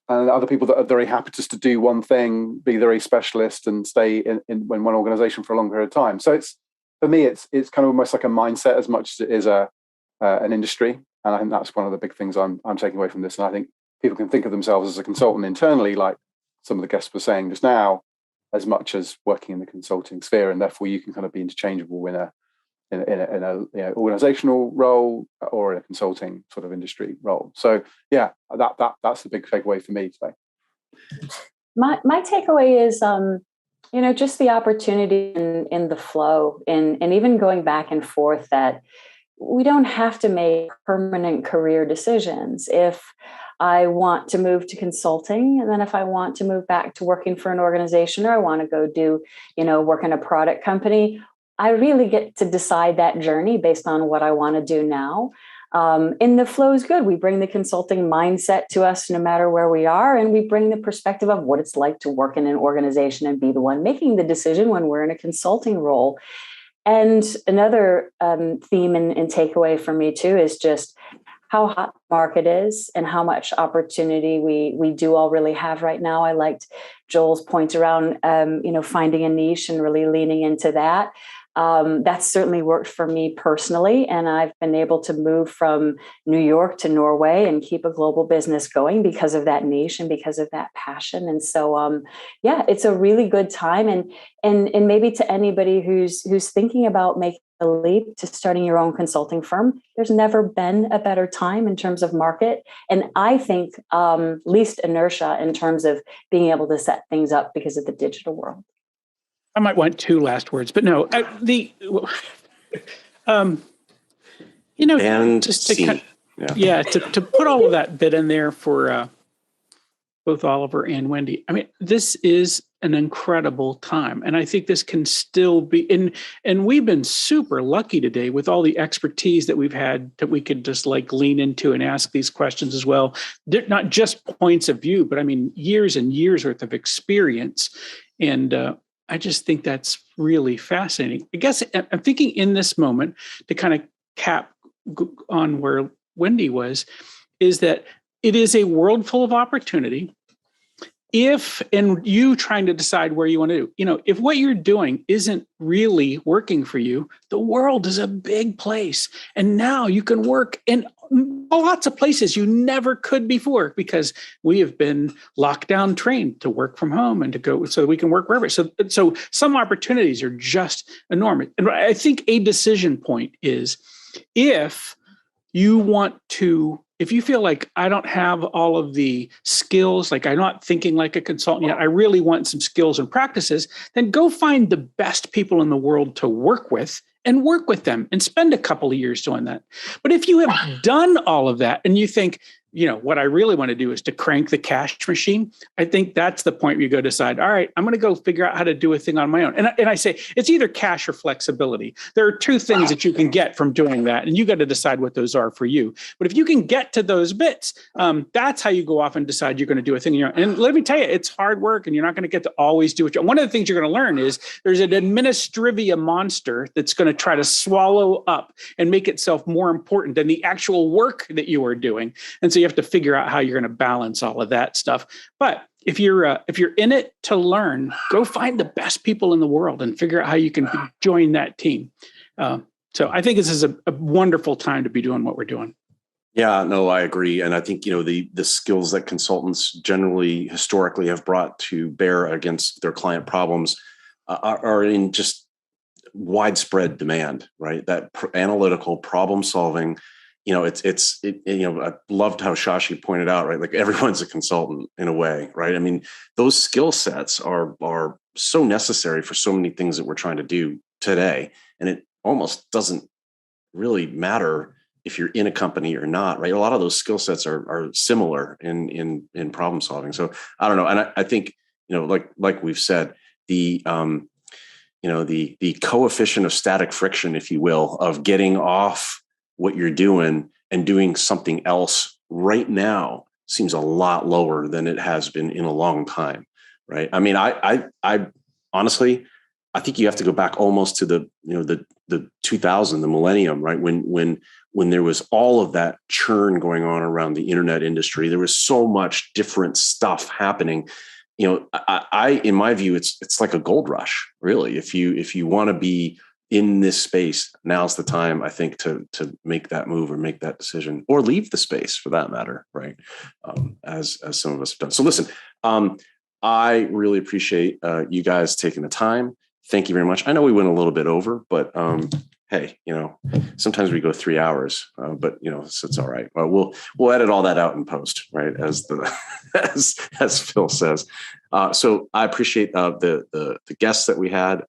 and other people that are very happy just to do one thing, be very specialist, and stay in one organization for a long period of time. So for me, it's kind of almost like a mindset as much as it is an industry, and I think that's one of the big things I'm taking away from this. And I think people can think of themselves as a consultant internally, like some of the guests were saying just now, as much as working in the consulting sphere, and therefore you can kind of be interchangeable in a organizational role or in a consulting sort of industry role. So yeah, that's the big takeaway for me today.
My takeaway is just the opportunity in the flow, and even going back and forth, that we don't have to make permanent career decisions. If I want to move to consulting, and then if I want to move back to working for an organization, or I want to go do, work in a product company, I really get to decide that journey based on what I want to do now. And the flow is good. We bring the consulting mindset to us no matter where we are, and we bring the perspective of what it's like to work in an organization and be the one making the decision when we're in a consulting role. And another theme and takeaway for me too is just how hot the market is and how much opportunity we do all really have right now. I liked Joel's point around, finding a niche and really leaning into that. That's certainly worked for me personally. And I've been able to move from New York to Norway and keep a global business going because of that niche and because of that passion. And so, it's a really good time. And maybe to anybody who's thinking about making a leap to starting your own consulting firm, there's never been a better time in terms of market. And I think least inertia in terms of being able to set things up because of the digital world.
I might want two last words, but no, to put all of that bit in there for both Oliver and Wendy. I mean, this is an incredible time, and I think this can still be. And we've been super lucky today with all the expertise that we've had that we could just like lean into and ask these questions as well. They're not just points of view, but I mean years and years worth of experience, and I just think that's really fascinating. I guess I'm thinking in this moment to kind of cap on where Wendy was, is that it is a world full of opportunity. And you trying to decide where you want to do, if what you're doing isn't really working for you, the world is a big place. And now you can work in lots of places you never could before, because we have been lockdown trained to work from home and to go so we can work wherever. So some opportunities are just enormous. And I think a decision point is if you feel like I don't have all of the skills, like I'm not thinking like a consultant yet, I really want some skills and practices, then go find the best people in the world to work with and work with them and spend a couple of years doing that. But if you have done all of that and you think, what I really want to do is to crank the cash machine, I think that's the point where you go decide, all right, I'm going to go figure out how to do a thing on my own. And I say it's either cash or flexibility. There are two things that you can get from doing that, and you got to decide what those are for you. But if you can get to those bits, that's how you go off and decide you're going to do a thing. And let me tell you, it's hard work, and you're not going to get to always do it. One of the things you're going to learn is there's an administrivia monster that's going to try to swallow up and make itself more important than the actual work that you are doing. And so you have to figure out how you're going to balance all of that stuff. But if you're in it to learn, go find the best people in the world and figure out how you can join that team. So I think this is a wonderful time to be doing what we're doing.
Yeah, no, I agree. And I think, the skills that consultants generally historically have brought to bear against their client problems are in just widespread demand, right? That analytical problem solving. I loved how Shashi pointed out, right? Like everyone's a consultant in a way, right? I mean, those skill sets are so necessary for so many things that we're trying to do today. And it almost doesn't really matter if you're in a company or not, right? A lot of those skill sets are similar in problem solving. So I don't know. And I think, like we've said, the coefficient of static friction, if you will, of getting off what you're doing and doing something else right now seems a lot lower than it has been in a long time. Right. I mean, I honestly, I think you have to go back almost to the 2000, the millennium, right? When there was all of that churn going on around the internet industry, there was so much different stuff happening. I in my view, it's like a gold rush, really. If you want to be in this space, now's the time, I think, to make that move or make that decision, or leave the space for that matter, right? As some of us have done. So listen, I really appreciate you guys taking the time. Thank you very much. I know we went a little bit over, but hey, sometimes we go 3 hours, but so it's all right. We'll edit all that out in post, right? As as Phil says. So I appreciate the guests that we had.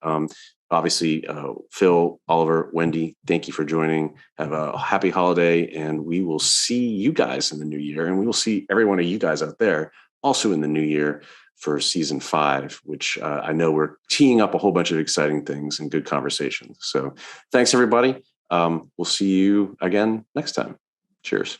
Obviously, Phil, Oliver, Wendy, thank you for joining. Have a happy holiday, and we will see you guys in the new year, and we will see every one of you guys out there also in the new year for season 5, which I know we're teeing up a whole bunch of exciting things and good conversations. So thanks, everybody. We'll see you again next time. Cheers.